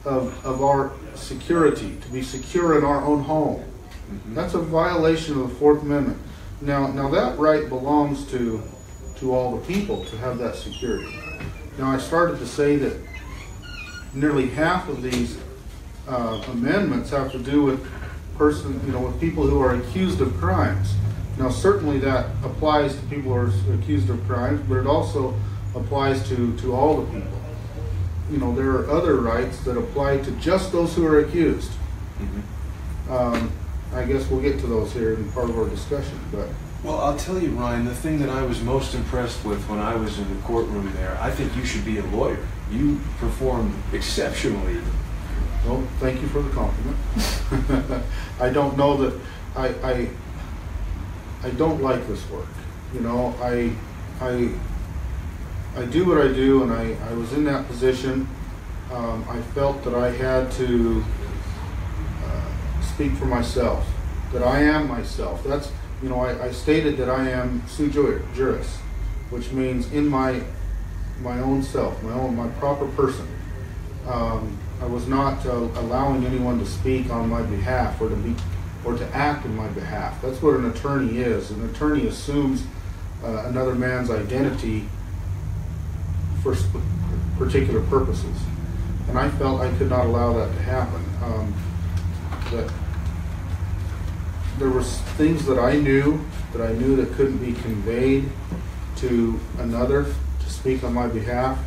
of our security, to be secure in our own home. Mm-hmm. That's a violation of the Fourth Amendment. Now that right belongs to all the people to have that security. Now I started to say that nearly half of these amendments have to do with with people who are accused of crimes. Now certainly that applies to people who are accused of crimes, but it also applies to all the people. You know, there are other rights that apply to just those who are accused. Mm-hmm. I guess we'll get to those here in part of our discussion. But well, I'll tell you, Ryan, the thing that I was most impressed with when I was in the courtroom there, I think you should be a lawyer. You performed exceptionally. Well, thank you for the compliment. I don't know that I don't like this work. You know, I do what I do, and I was in that position. I felt that I had to speak for myself, that I am myself. That's, you know, I stated that I am sui juris, which means in my own self, my proper person. I was not allowing anyone to speak on my behalf or to act in my behalf. That's what an attorney is. An attorney assumes another man's identity for particular purposes, and I felt I could not allow that to happen. That there were things that I knew that couldn't be conveyed to another to speak on my behalf.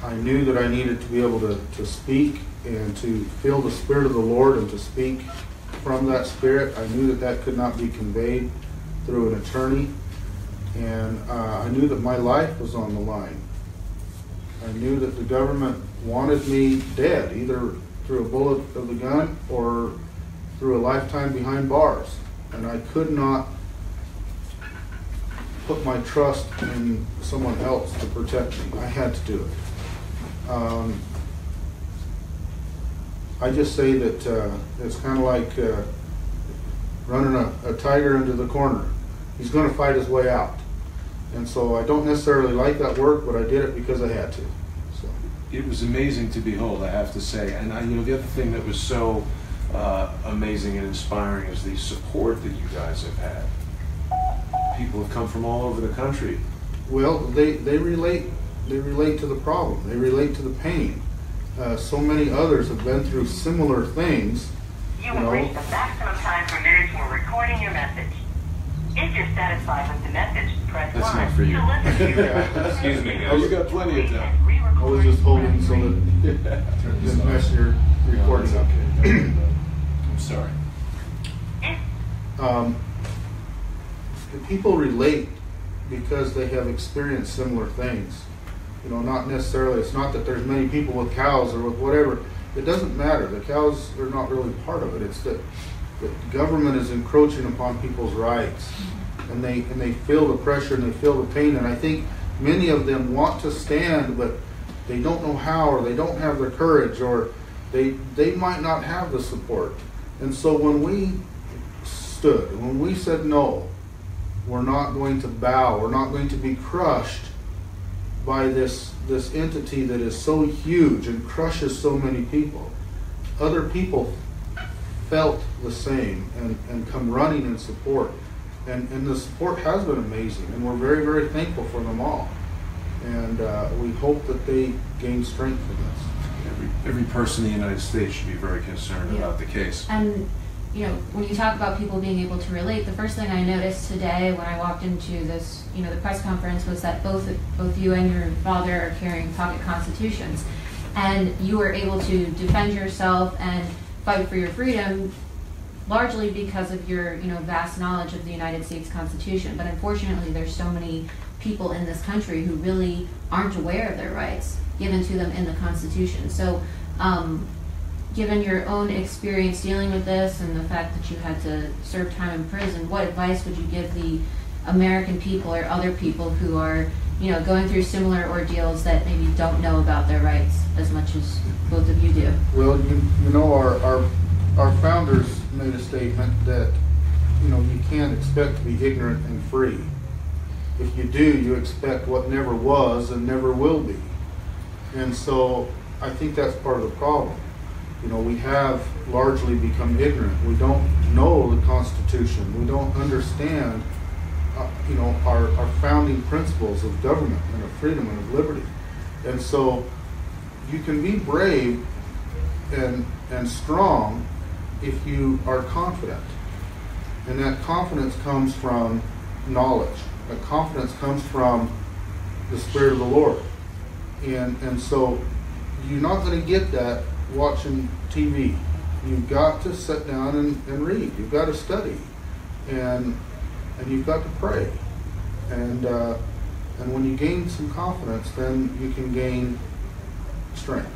I knew that I needed to be able to speak and to feel the Spirit of the Lord and to speak from that Spirit. I knew that could not be conveyed through an attorney. And I knew that my life was on the line. I knew that the government wanted me dead, either through a bullet of the gun or through a lifetime behind bars. And I could not put my trust in someone else to protect me. I had to do it. I just say that it's kind of like running a tiger into the corner. He's going to fight his way out. And so I don't necessarily like that work, but I did it because I had to. So. it was amazing to behold, I have to say. And the other thing that was so amazing and inspiring is the support that you guys have had. People have come from all over the country. Well, they relate to the problem. They relate to the pain. So many others have been through similar things. You have reached the maximum time permitted for recording your message. If you're satisfied with the message, press 1 That's not for you. to listen to your Excuse me, guys. You got plenty of time. I was just holding so that it didn't mess your recording up. I'm sorry. People relate because they have experienced similar things. Not necessarily, it's not that there's many people with cows or with whatever. It doesn't matter. The cows are not really part of it. It's that the government is encroaching upon people's rights, and they feel the pressure and they feel the pain. And I think many of them want to stand, but they don't know how, or they don't have the courage, or they might not have the support. And so when we stood, when we said no, we're not going to bow, we're not going to be crushed by this entity that is so huge and crushes so many people. Other people felt the same and come running in support. And the support has been amazing, and we're very, very thankful for them all. And we hope that they gain strength from this. Every person in the United States should be very concerned about the case. And when you talk about people being able to relate, the first thing I noticed today when I walked into this, the press conference, was that both you and your father are carrying pocket constitutions, and you were able to defend yourself and fight for your freedom largely because of your vast knowledge of the United States Constitution. But unfortunately, there's so many people in this country who really aren't aware of their rights given to them in the Constitution. So given your own experience dealing with this and the fact that you had to serve time in prison, what advice would you give the American people or other people who are going through similar ordeals that maybe don't know about their rights as much as both of you do? Well, our founders made a statement that you can't expect to be ignorant and free. If you do, you expect what never was and never will be. And so I think that's part of the problem. We have largely become ignorant. We don't know the Constitution. We don't understand our founding principles of government and of freedom and of liberty. And so you can be brave and strong if you are confident. And that confidence comes from knowledge. That confidence comes from the Spirit of the Lord. And so you're not going to get that watching TV. You've got to sit down and read. You've got to study. And you've got to pray. And when you gain some confidence, then you can gain strength.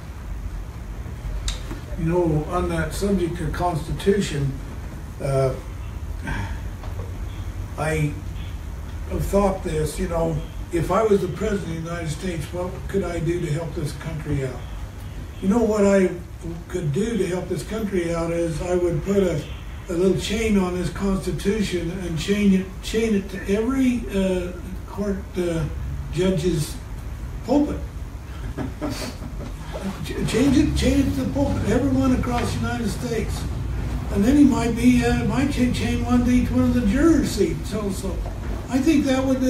On that subject of Constitution, I have thought this, if I was the President of the United States, what could I do to help this country out? What I could do to help this country out is I would put a little chain on this Constitution and chain it to every court judge's pulpit. Change it to the pulpit, everyone across the United States. And then he might chain one to each one of the jurors' seats also. I think that would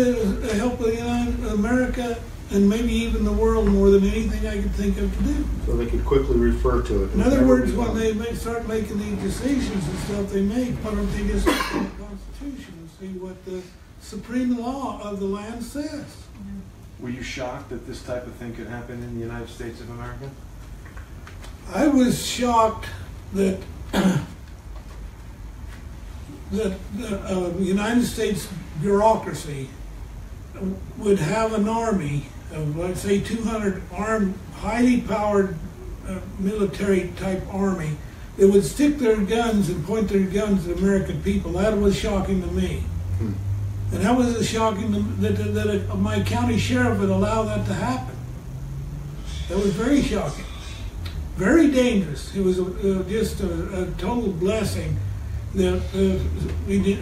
help America and maybe even the world more than anything I could think of to do. So they could quickly refer to it. In other words, when they start making these decisions and stuff they make, why don't they just look at the Constitution and see what the supreme law of the land says? Were you shocked that this type of thing could happen in the United States of America? I was shocked that the United States bureaucracy would have an army of, let's say, 200 armed, highly powered military type army that would stick their guns and point their guns at American people. That was shocking to me. And that was shocking that my county sheriff would allow that to happen. That was very shocking. Very dangerous. It was just a total blessing that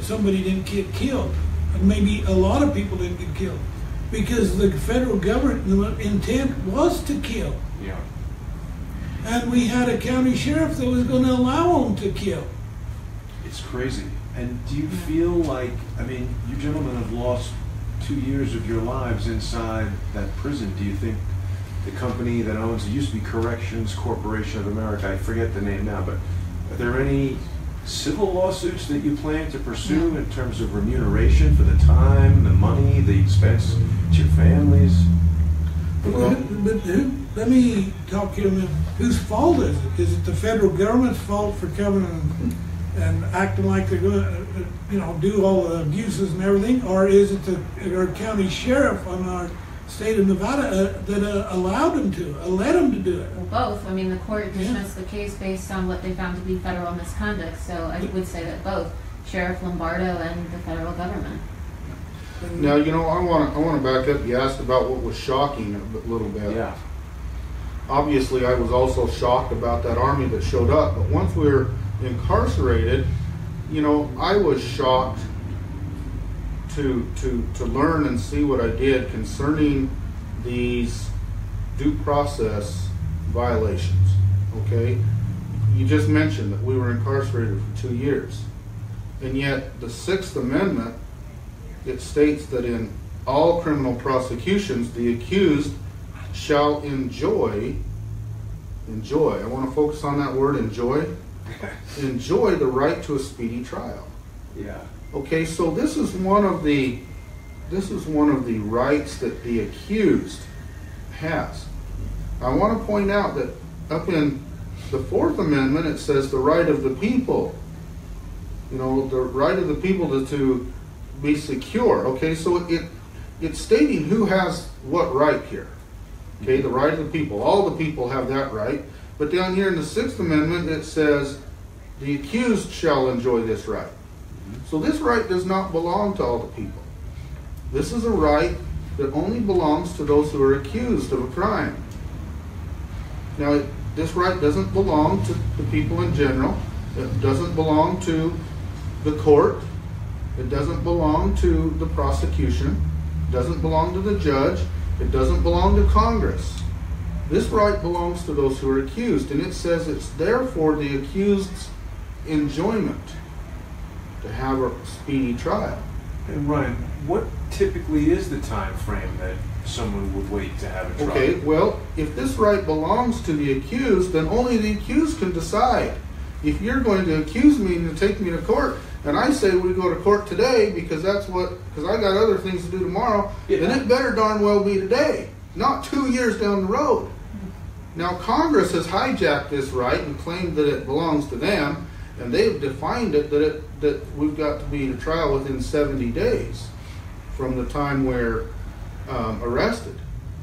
somebody didn't get killed. And maybe a lot of people didn't get killed. because the federal government intent was to kill. Yeah. And we had a county sheriff that was going to allow them to kill. It's crazy. And do you feel like, I mean, you gentlemen have lost 2 years of your lives inside that prison. Do you think the company that owns, it used to be Corrections Corporation of America, I forget the name now, but are there any civil lawsuits that you plan to pursue in terms of remuneration for the time, the money, the expense to your families? Let me talk to him. Whose fault is it? Is it the federal government's fault for coming and acting like they're going to, do all the abuses and everything, or is it our county sheriff on our state of Nevada that allowed them to, let them to do it? Well, both. I mean, the court dismissed the case based on what they found to be federal misconduct. So I would say that both Sheriff Lombardo and the federal government. Now, I want to back up. You asked about what was shocking a little bit. Yeah. Obviously, I was also shocked about that army that showed up. But once we were incarcerated, I was shocked to learn and see what I did concerning these due process violations. Okay? You just mentioned that we were incarcerated for 2 years. And yet, the Sixth Amendment, it states that in all criminal prosecutions, the accused shall enjoy, I want to focus on that word, enjoy the right to a speedy trial. Yeah. Okay, so this is one of the rights that the accused has. I want to point out that up in the Fourth Amendment, it says the right of the people. The right of the people to be secure. Okay, so it's stating who has what right here. Okay, the right of the people. All the people have that right. But down here in the Sixth Amendment, it says the accused shall enjoy this right. So this right does not belong to all the people. This is a right that only belongs to those who are accused of a crime. Now, this right doesn't belong to the people in general. It doesn't belong to the court. It doesn't belong to the prosecution. It doesn't belong to the judge. It doesn't belong to Congress. This right belongs to those who are accused, and it says it's therefore the accused's enjoyment to have a speedy trial. And Ryan, what typically is the time frame that someone would wait to have a trial? Okay, well, if this right belongs to the accused, then only the accused can decide. If you're going to accuse me and take me to court, and I say we go to court today because I got other things to do tomorrow, then it better darn well be today, not 2 years down the road. Now, Congress has hijacked this right and claimed that it belongs to them, and they've defined it that we've got to be in a trial within 70 days from the time we're arrested.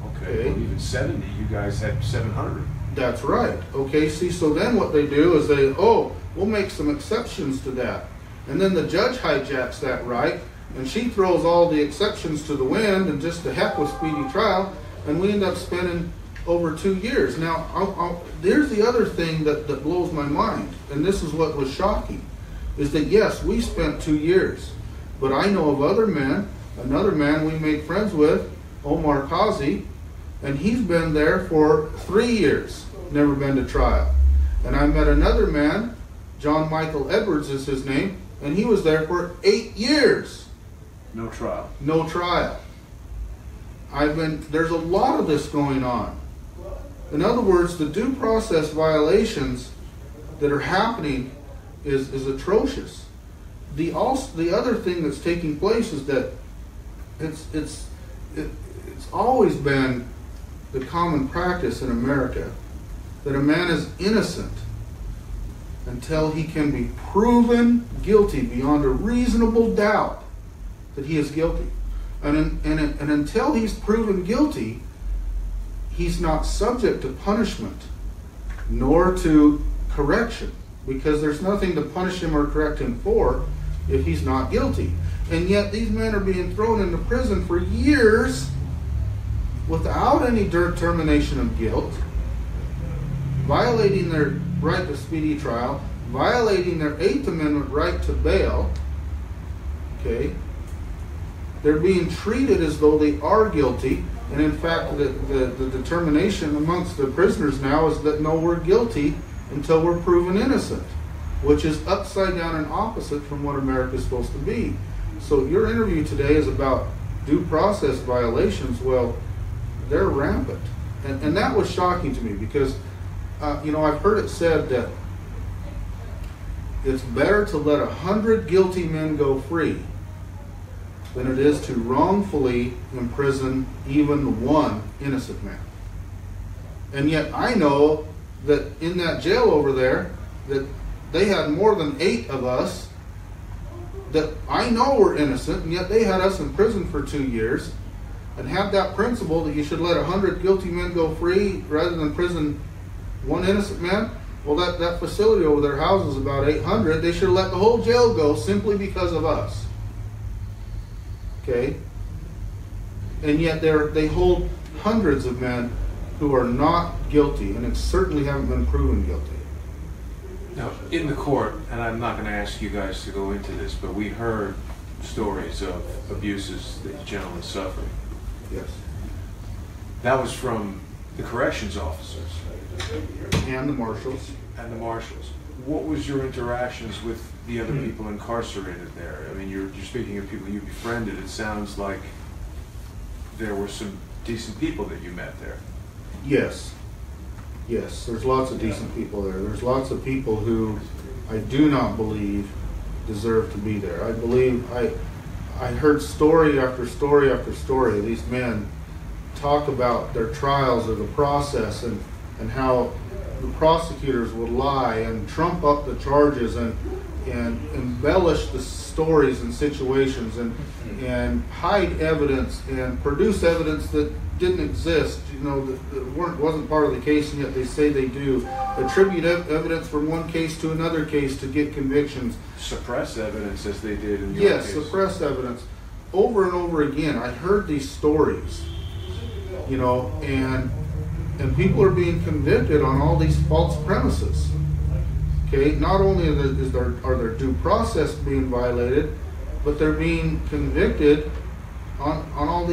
Okay, well, even 70, you guys had 700. That's right. Okay, see, so then what they do is we'll make some exceptions to that. And then the judge hijacks that right, and she throws all the exceptions to the wind and just to heck with speedy trial, and we end up spending over 2 years. Now, there's the other thing that blows my mind, and this is what was shocking, is that yes, we spent 2 years, but I know of other men, another man we made friends with, Omar Kazi, and he's been there for 3 years, never been to trial. And I met another man, John Michael Edwards is his name, and he was there for 8 years. No trial. No trial. There's a lot of this going on. In other words, the due process violations that are happening is atrocious. The other thing that's taking place is that it's always been the common practice in America that a man is innocent until he can be proven guilty beyond a reasonable doubt that he is guilty. And until he's proven guilty, he's not subject to punishment nor to correction, because there's nothing to punish him or correct him for if he's not guilty. And yet these men are being thrown into prison for years without any determination of guilt, violating their right to speedy trial, violating their 8th Amendment right to bail. Okay? They're being treated as though they are guilty, and in fact, the determination amongst the prisoners now is that no, we're guilty until we're proven innocent, which is upside down and opposite from what America is supposed to be. So your interview today is about due process violations. Well, they're rampant. And that was shocking to me because, I've heard it said that it's better to let 100 guilty men go free than it is to wrongfully imprison even one innocent man. And yet I know that in that jail over there, that they had more than 8 of us that I know were innocent, and yet they had us in prison for 2 years, and have that principle that you should let 100 guilty men go free rather than prison one innocent man. Well, that facility over there houses about 800. They should have let the whole jail go simply because of us. Okay? And yet they hold hundreds of men who are not guilty, and it certainly haven't been proven guilty. Now, in the court, and I'm not going to ask you guys to go into this, but we heard stories of abuses that the gentleman suffered. Yes. That was from the corrections officers. And the marshals. And the marshals. What was your interactions with the other people incarcerated there? I mean, you're speaking of people you befriended. It sounds like there were some decent people that you met there. Yes. Yes, there's lots of decent people there. There's lots of people who I do not believe deserve to be there. I believe I heard story after story after story of these men talk about their trials or the process and how the prosecutors would lie and trump up the charges and embellish the stories and situations and hide evidence and produce evidence that didn't exist, that wasn't part of the case, and yet they say they do. Attribute evidence from one case to another case to get convictions. Suppress evidence as they did in your case. Yes, suppress evidence. Over and over again, I heard these stories, and people are being convicted on all these false premises. Okay, not only are their due process being violated, but they're being convicted on all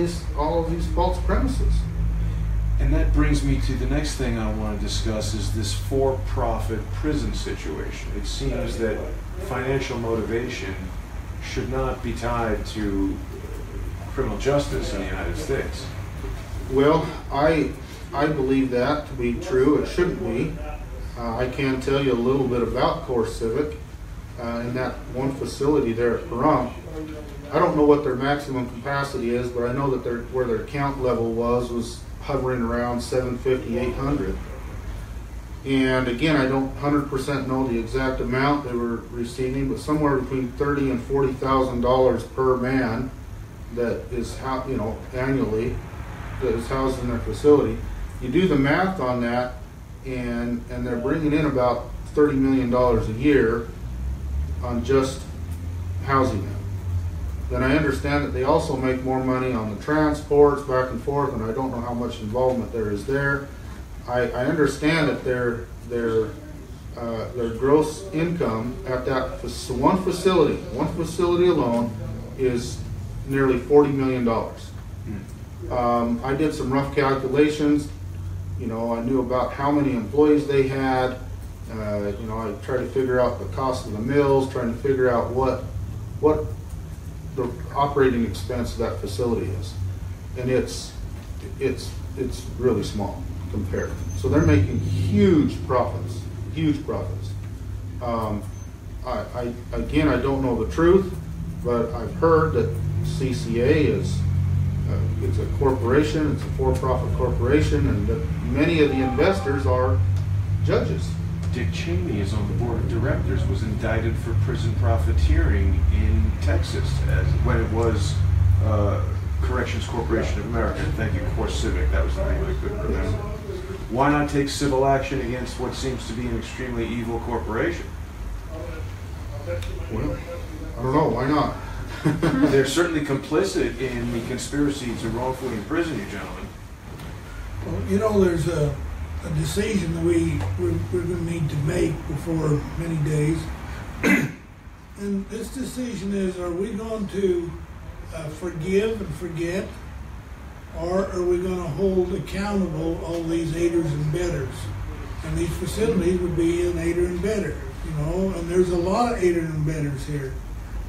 of these false premises. And that brings me to the next thing I want to discuss is this for-profit prison situation. It seems that financial motivation should not be tied to criminal justice in the United States. Well, I believe that to be true. It shouldn't be. I can tell you a little bit about Core Civic in that one facility there at Pahrump. I don't know what their maximum capacity is, but I know that where their count level was hovering around 750, 800. And again, I don't 100% know the exact amount they were receiving, but somewhere between $30,000 and $40,000 per man that is annually that is housed in their facility. You do the math on that, and they're bringing in about $30 million a year on just housing them. Then I understand that they also make more money on the transports back and forth, and I don't know how much involvement there is there. I understand that their gross income at that one facility alone is nearly $40 million. I did some rough calculations. I knew about how many employees they had. I tried to figure out the cost of the mills, trying to figure out what the operating expense of that facility is, and it's really small compared. So they're making huge profits. I don't know the truth, but I've heard that CCA is it's a corporation, it's a for-profit corporation, and that many of the investors are judges. Dick Cheney is on the board of directors, was indicted for prison profiteering in Texas when it was Corrections Corporation of America. Thank you, Core Civic, that was the name I couldn't remember. Why not take civil action against what seems to be an extremely evil corporation? Well, I don't know, why not? They're certainly complicit in the conspiracy to wrongfully imprison you, gentlemen. Well, there's a decision that we're going to need to make before many days. And this decision is, are we going to forgive and forget, or are we going to hold accountable all these aiders and betters? And these facilities would be an aider and better, you know, and there's a lot of aiders and betters here.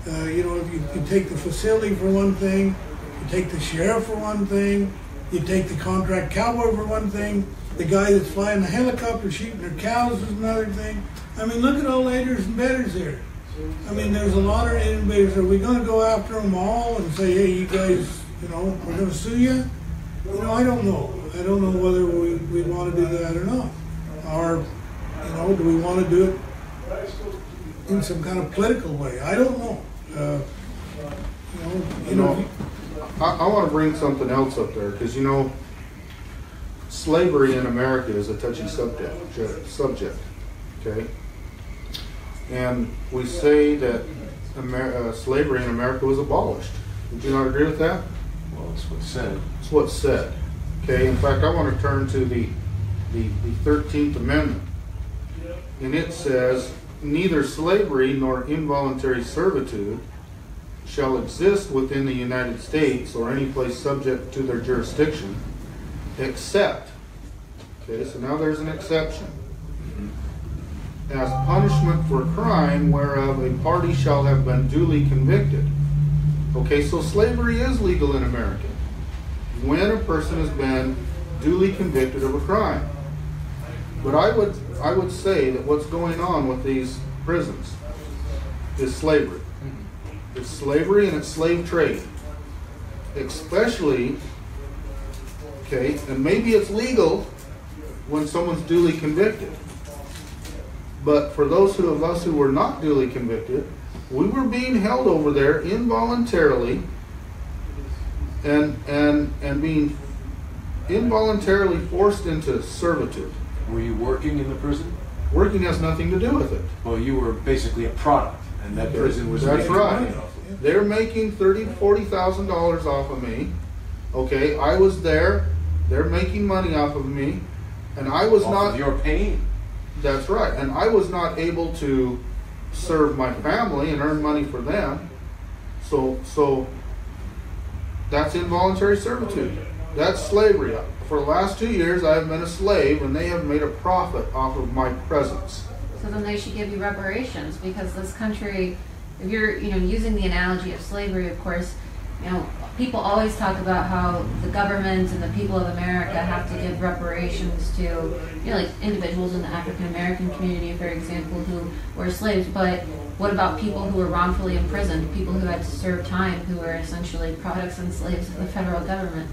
You know, if you take the facility for one thing, you take the sheriff for one thing, you take the contract cowboy for one thing, the guy that's flying the helicopter shooting their cows is another thing. I mean, look at all aiders and betters here. I mean, there's a lot of aiders and betters. Are we going to go after them all and say, hey, you guys, you know, we're going to sue you? You know, I don't know. I don't know whether we want to do that or not. Or, you know, do we want to do it in some kind of political way? I don't know. I want to bring something else up there, because, you know, slavery in America is a touchy subject, okay? And we say that slavery in America was abolished. Would you not agree with that? Well, it's what's said. It's what's said. Okay, in fact, I want to turn to the 13th Amendment. And it says, neither slavery nor involuntary servitude shall exist within the United States or any place subject to their jurisdiction, except, okay, so now there's an exception, as punishment for crime whereof a party shall have been duly convicted. Okay, so slavery is legal in America when a person has been duly convicted of a crime. But I would say that what's going on with these prisons is slavery. It's slavery and it's slave trade. Especially, okay, and maybe it's legal when someone's duly convicted. But for those of us who were not duly convicted, we were being held over there involuntarily and being involuntarily forced into servitude. Were you working in the prison? Working has nothing to do with it. Well, you were basically a product, and that prison was That's making right. money off of it. They're making $30,000 to $40,000 off of me. Okay, I was there. They're making money off of me, and I was Off of your pain. That's right, and I was not able to serve my family and earn money for them. So that's involuntary servitude. That's slavery. For the last 2 years, I have been a slave, and they have made a profit off of my presence. So then they should give you reparations, because this country, if you're, using the analogy of slavery, of course, people always talk about how the government and the people of America have to give reparations to, like individuals in the African American community, for example, who were slaves. But what about people who were wrongfully imprisoned, people who had to serve time, who were essentially products and slaves of the federal government?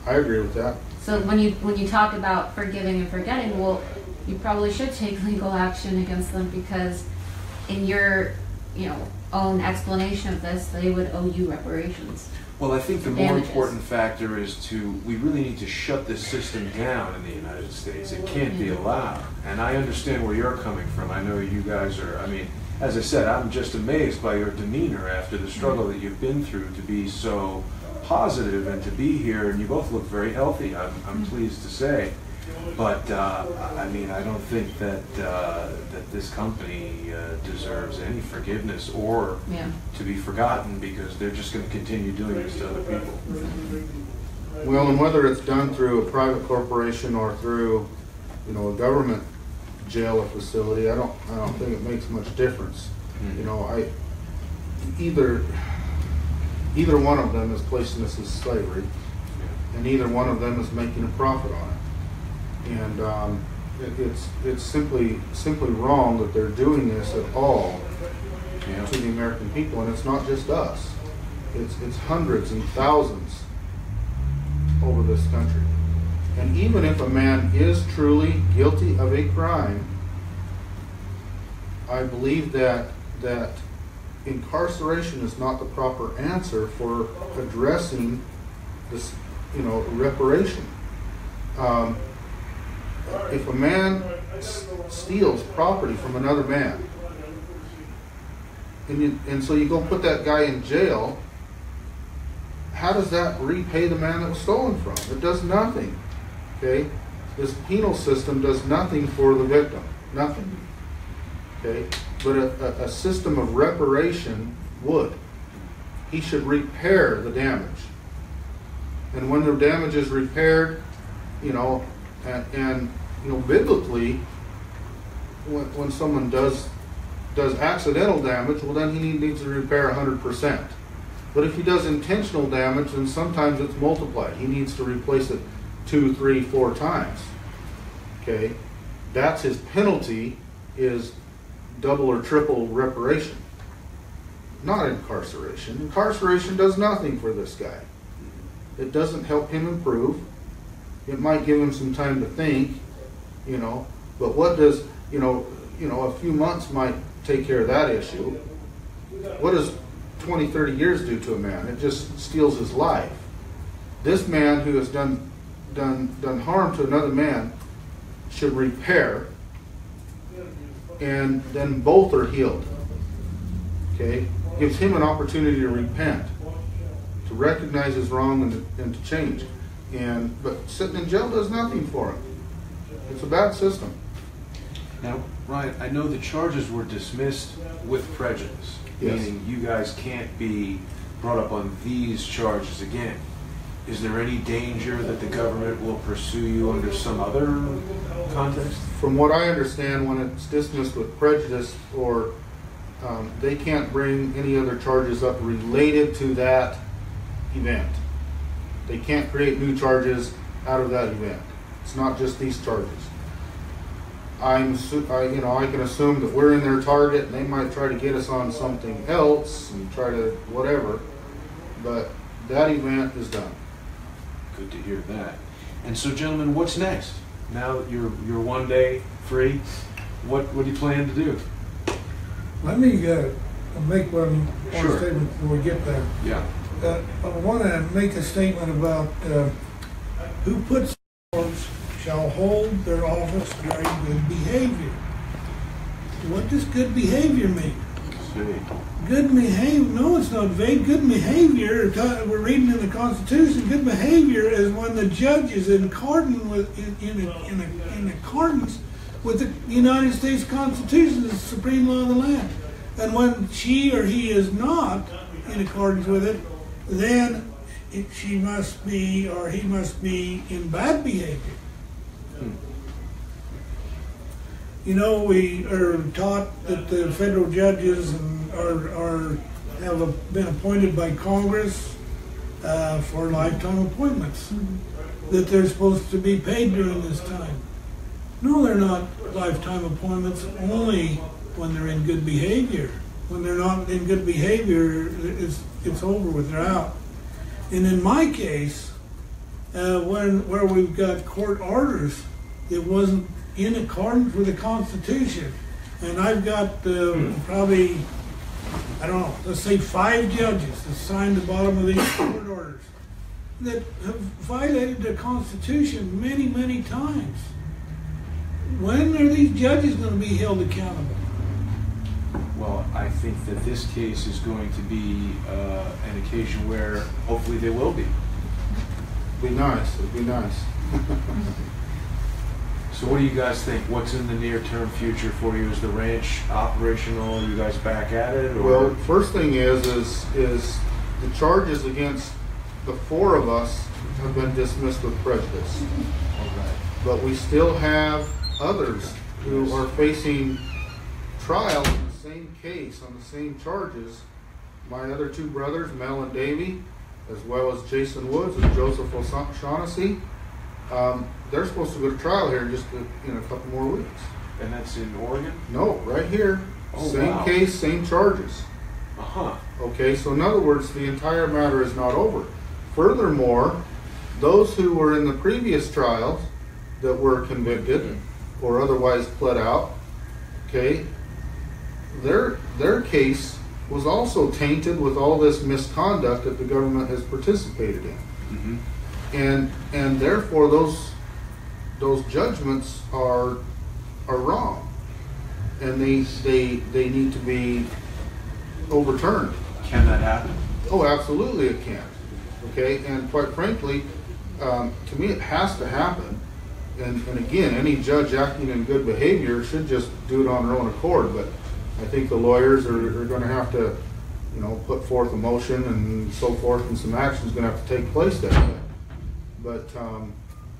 I agree with that. So when you talk about forgiving and forgetting, well, you probably should take legal action against them, because in your, own explanation of this, they would owe you reparations. Well, I think the more important factor is we really need to shut this system down in the United States. It can't be allowed. And I understand where you're coming from. I know you guys are, as I said, I'm just amazed by your demeanor after the struggle that you've been through to be so positive and to be here, and you both look very healthy, I'm pleased to say. But I don't think that this company deserves any forgiveness or to be forgotten, because they're just going to continue doing this to other people. Well, and whether it's done through a private corporation or through, a government jail or facility, I don't think it makes much difference. Either one of them is placing us as slavery, and either one of them is making a profit on it. And it's simply wrong that they're doing this at all to the American people, and it's not just us. It's hundreds and thousands over this country. And even if a man is truly guilty of a crime, I believe that incarceration is not the proper answer for addressing this, reparation. If a man steals property from another man, and so you go put that guy in jail, how does that repay the man that was stolen from? It does nothing. Okay? This penal system does nothing for the victim. Nothing. Okay? But a system of reparation would. he should repair the damage. And when the damage is repaired, you know, and you know, biblically, when someone does accidental damage, well, then he needs to repair 100%. But if he does intentional damage, then sometimes it's multiplied. He needs to replace it 2, 3, 4 times. Okay, that's his penalty, is double or triple reparation, not incarceration. Incarceration does nothing for this guy. It doesn't help him improve. It might give him some time to think, you know, but what does, you know, a few months might take care of that issue. What does 20, 30 years do to a man? It just steals his life. This man who has done harm to another man should repair, and then both are healed. Okay? Gives him an opportunity to repent, to recognize his wrong, and to change. But sitting in jail does nothing for him. It's a bad system. Now, Ryan, I know the charges were dismissed with prejudice, Yes. meaning you guys can't be brought up on these charges again. Is there any danger that the government will pursue you under some other context? From what I understand, when it's dismissed with prejudice, or they can't bring any other charges up related to that event. They can't create new charges out of that event. It's not just these charges. I can assume that we're in their target, and they might try to get us on something else and try to whatever, but that event is done. Good to hear that. And so, gentlemen, what's next? Now that you're 1 day free, what do you plan to do? Let me make one Sure. statement before we get there. Yeah. I want to make a statement about who puts shall hold their office during good behavior. What does good behavior mean? Good behavior? No, it's not vague. Good behavior, we're reading in the Constitution, good behavior is when the judge is in accordance with the United States Constitution, the supreme law of the land. And when she or he is not in accordance with it, then she must be, or he must be, in bad behavior. You know, we are taught that the federal judges have been appointed by Congress for lifetime appointments, that they're supposed to be paid during this time. No, they're not lifetime appointments, only when they're in good behavior. When they're not in good behavior, it's over with, they're out. And in my case, where we've got court orders, it wasn't in accordance with the Constitution. And I've got probably, I don't know, let's say 5 judges that signed the bottom of these court orders that have violated the Constitution many, many times. When are these judges going to be held accountable? Well, I think that this case is going to be an occasion where hopefully they will be. Be nice. It'd be nice. So what do you guys think? What's in the near-term future for you? Is the ranch operational? Are you guys back at it? Or? Well, first thing is the charges against the 4 of us have been dismissed with prejudice. Okay. But we still have others who are facing trial in the same case on the same charges. My other 2 brothers, Mel and Davey, as well as Jason Woods and Joseph O'Shaughnessy, they're supposed to go to trial here in a couple more weeks. And that's in Oregon? No, right here. Oh, same wow. case, same charges. Uh-huh. Okay, so in other words, the entire matter is not over. Furthermore, those who were in the previous trials that were convicted or otherwise pled out, okay, their case was also tainted with all this misconduct that the government has participated in. Mm-hmm. And therefore those judgments are wrong, and they need to be overturned. Can that happen? Oh, absolutely it can. Okay, and quite frankly, to me it has to happen. And again, any judge acting in good behavior should just do it on their own accord. But I think the lawyers are going to have to you know, put forth a motion and so forth, and some action is going to have to take place there. But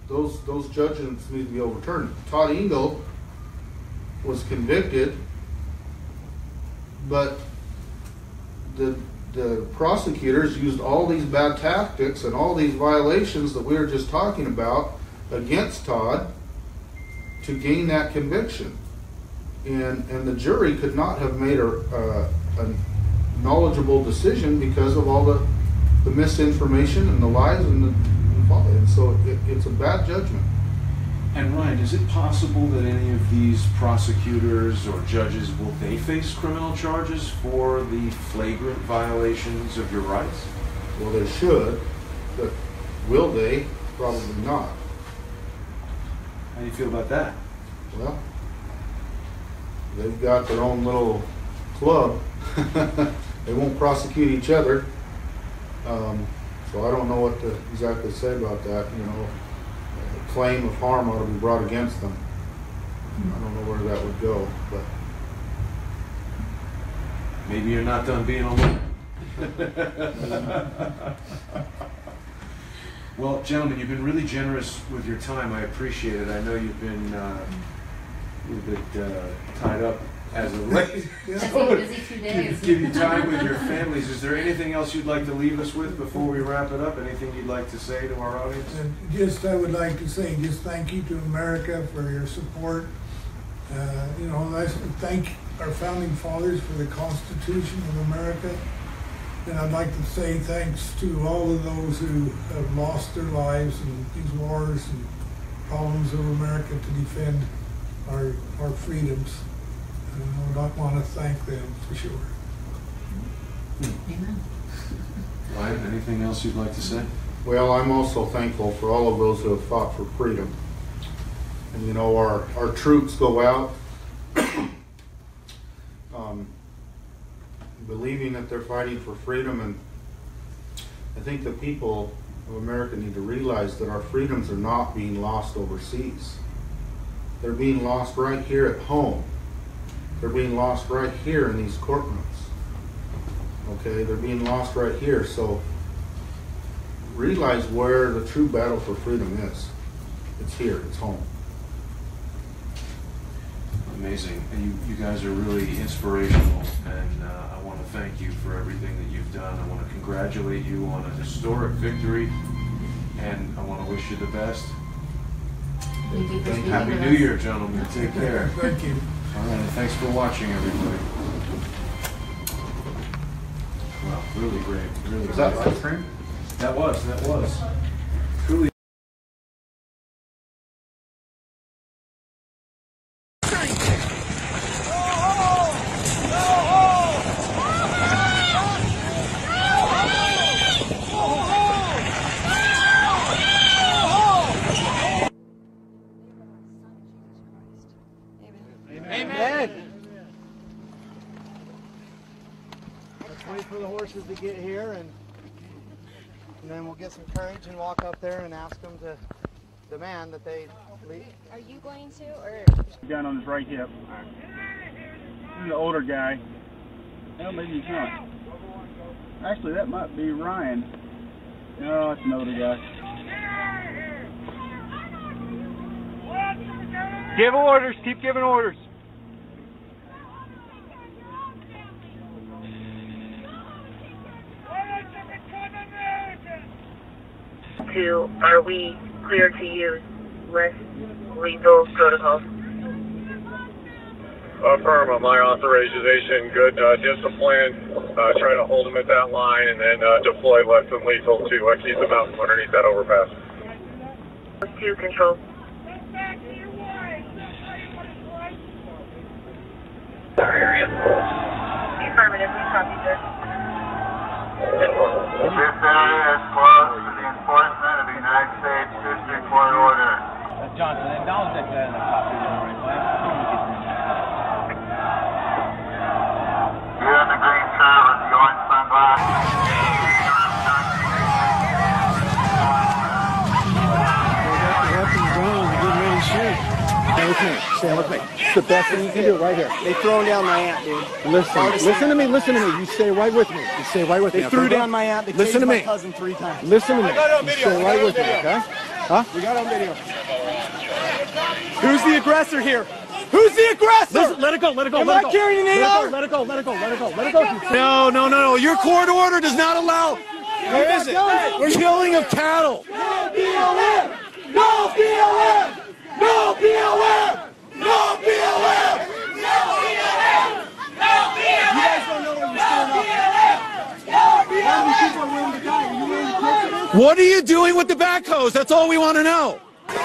those judgments need to be overturned. Todd Engel was convicted, but the prosecutors used all these bad tactics and all these violations that we were just talking about against Todd to gain that conviction. And the jury could not have made a knowledgeable decision because of all the misinformation and the lies and so it's a bad judgment. And Ryan, is it possible that any of these prosecutors or judges, will they face criminal charges for the flagrant violations of your rights? Well, they should, but will they? Probably not. How do you feel about that? Well, they've got their own little club. They won't prosecute each other. So I don't know what to exactly say about that. You know, a claim of harm ought to be brought against them. I don't know where that would go, but maybe you're not done being a lawyer. Well, gentlemen, you've been really generous with your time. I appreciate it. I know you've been a little bit tied up as of late. Give you time with your families. Is there anything else you'd like to leave us with before we wrap it up? Anything you'd like to say to our audience? I would like to say thank you to America for your support. You know, I thank our founding fathers for the Constitution of America. And I'd like to say thanks to all of those who have lost their lives in these wars and problems of America to defend our freedoms. And I want to thank them for sure. Amen. Ryan, anything else you'd like to say? well, I'm also thankful for all of those who have fought for freedom. And you know, our troops go out believing that they're fighting for freedom, and I think the people of America need to realize that our freedoms are not being lost overseas. They're being lost right here at home. They're being lost right here in these courtrooms. Okay, they're being lost right here. So realize where the true battle for freedom is. It's here, it's home. Amazing. And you guys are really inspirational, and I want to thank you for everything that you've done. I want to congratulate you on a historic victory, and I want to wish you the best. Happy New Year, gentlemen. Take care. Thank you. All right, and thanks for watching, everybody. Wow, really great. Really Was that live stream? That was. Truly. Wait for the horses to get here, and then we'll get some courage and walk up there and ask them to demand that they leave. Are you going to, or? Down on his right hip. He's an older guy. Well, maybe he's not. Actually, that might be Ryan. No, it's an older guy. Give orders. Keep giving orders. Are we clear to use less lethal protocols? Affirm on my authorization. Good discipline. Try to hold them at that line and then deploy less than lethal to keep them out from underneath that overpass. 2 control. Affirmative, we copy, sir. This area is close to the enforcement of the United States District Court order. Johnson, acknowledge that guy in the copy of the right place. You're on the green shirt with the orange sunglasses. Weapons down, get ready to shoot. Okay, stand with me. the best thing you can do right here. They thrown down my aunt, dude. Listen to me. You stay right with me. You stay right with me. They threw down my aunt. They Listen tased to my me. cousin 3 times. Listen to me. You stay right with me, okay? Huh? We got on video. Who's the aggressor here? Who's the aggressor? Listen, let it go. Let it go. Am let I it go. carrying an AR? Let it go. Let it go. Let it go. Let it go. Let it go. No. Your court order does not allow. Where is it? We're killing of cattle. No BLM! No BLM! No BLM! No BLM! No BLM! No BLM! You guys don't know what you're stirring up. How many people are willing to die? Are you willing to kill them? What are you doing with the backhoes? That's all we want to know. Get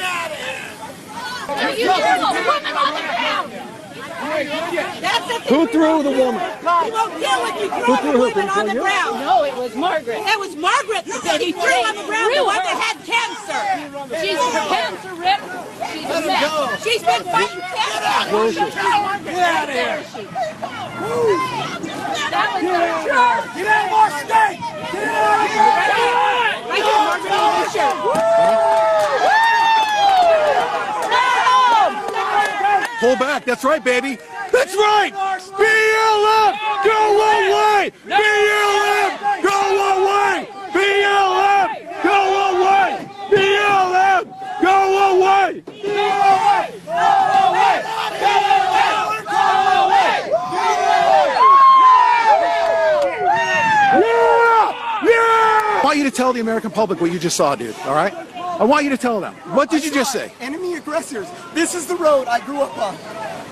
out of here! You threw a woman on the ground. Who threw the woman? He won't kill if you throw the woman on the ground. No, it was Margaret. It was Margaret that he threw on the ground, the one that had cancer. She's cancer, Rick. She's a mess. She's been fighting cancer. Where is she? Get out of here. That was her church. Get out of our state! Get out of here! Right here, Margaret. Pull back. That's right, baby. That's right. BLM, go away. BLM, go away. BLM, go away. BLM, go away. I want you to tell the American public what you just saw, dude. All right? I want you to tell them. What did you just say? Enemy aggressors. This is the road I grew up on.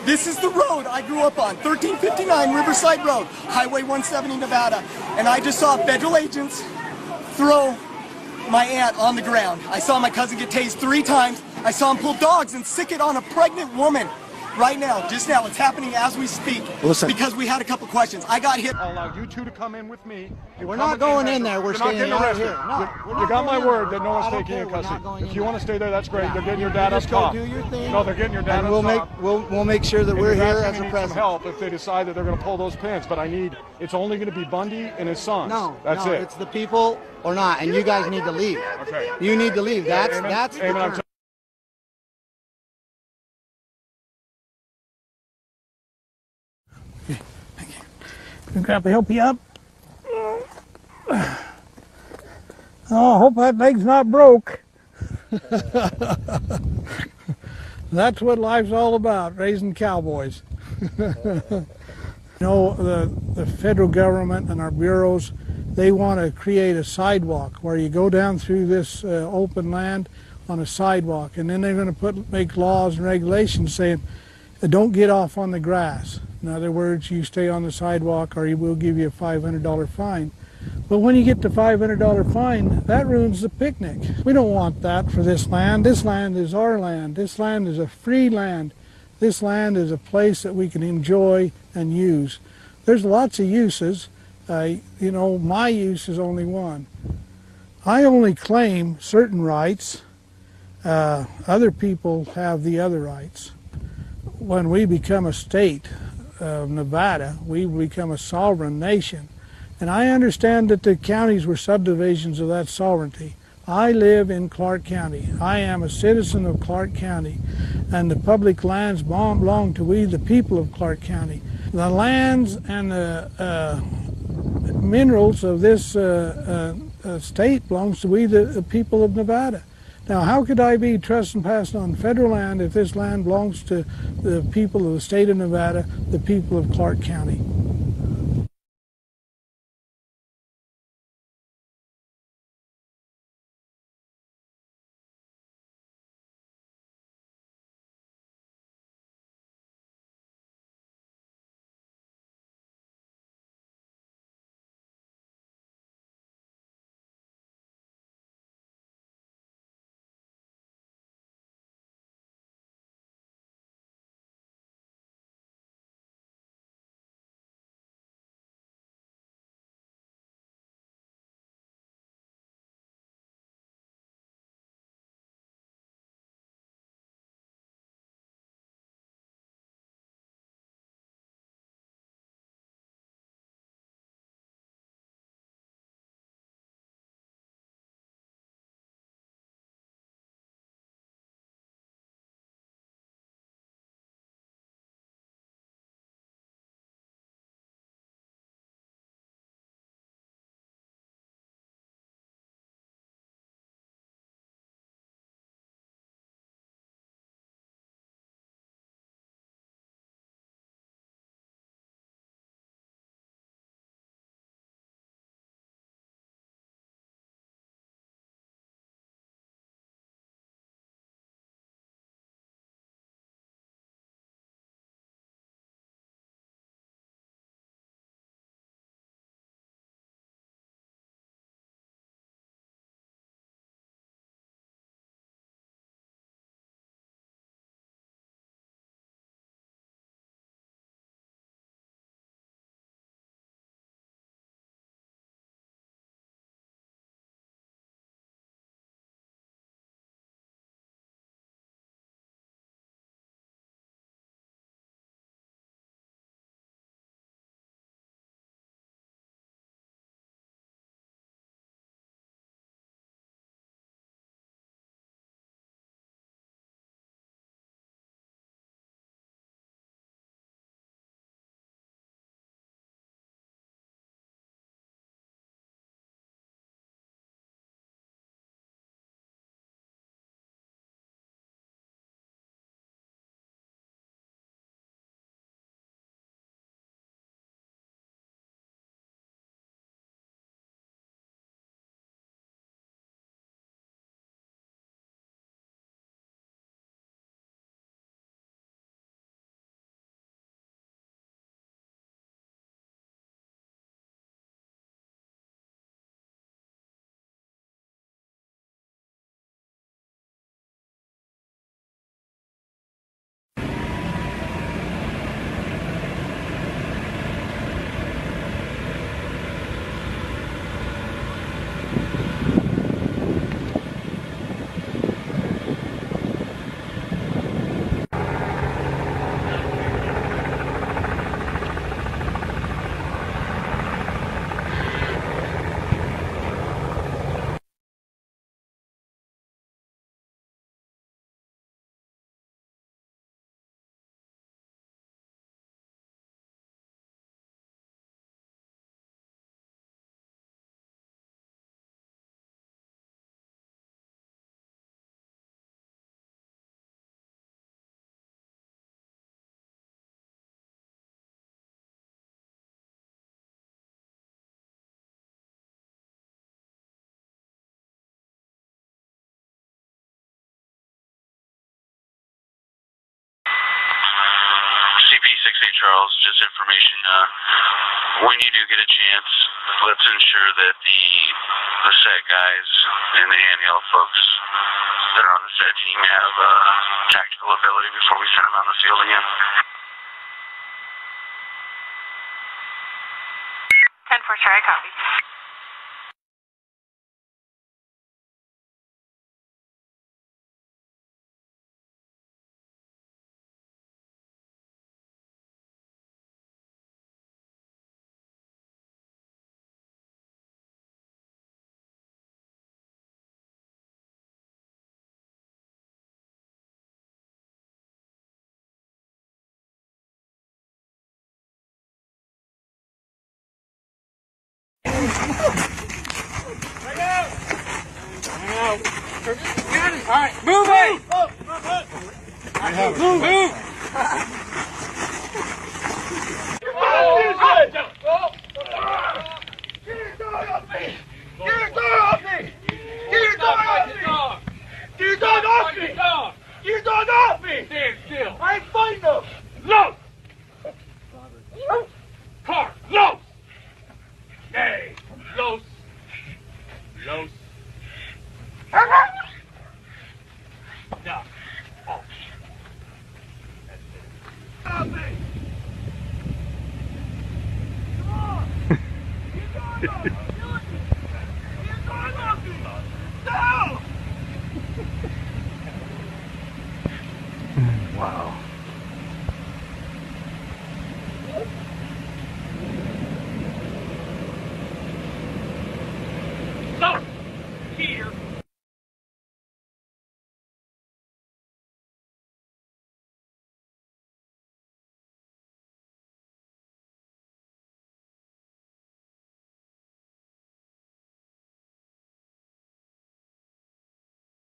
This is the road I grew up on. 1359 Riverside Road, Highway 170, Nevada. And I just saw federal agents throw my aunt on the ground. I saw my cousin get tased 3 times. I saw him pull dogs and sick it on a pregnant woman. Right now, just now, it's happening as we speak. Listen. Because we had a couple questions. I got hit. I'll allow you two to come in with me. We're not going in there. We're staying out here. You got my word that no one's taking you in custody. If you want to stay there, that's great. They're getting your dad up top. Do your thing. No, they're getting your dad up top. We'll make sure that we're here as a some presence. help if they decide that they're going to pull those pins. But it's only going to be Bundy and his sons. That's it. It's the people or not, and you guys need to leave. Okay. You need to leave. That's the Amen. term. Can Grandpa help you up? Oh, I hope that leg's not broke. That's what life's all about, raising cowboys. You know, the federal government and our bureaus, they want to create a sidewalk where you go down through this open land on a sidewalk, and then they're going to make laws and regulations saying, don't get off on the grass. In other words, you stay on the sidewalk or we'll give you a $500 fine. But when you get the $500 fine, that ruins the picnic. We don't want that for this land. This land is our land. This land is a free land. This land is a place that we can enjoy and use. There's lots of uses. You know, my use is only one. I only claim certain rights. Other people have the other rights. When we become a state of Nevada, we become a sovereign nation. And I understand that the counties were subdivisions of that sovereignty. I live in Clark County. I am a citizen of Clark County, and the public lands belong to we, the people of Clark County. The lands and the minerals of this state belongs to we, the people of Nevada. Now, how could I be trespassing on federal land if this land belongs to the people of the state of Nevada, the people of Clark County? Charles. Just information. When you do get a chance, let's ensure that the set guys and the handheld folks that are on the set team have tactical ability before we send them out in the field again. 10-4, Charlie, copy. All right, move it! Move! Move! I ain't fighting them! No! Car, los! Hey, los! Los! No. Oh. Stop me! Come on! Keep going up! Keep going up! No! Wow.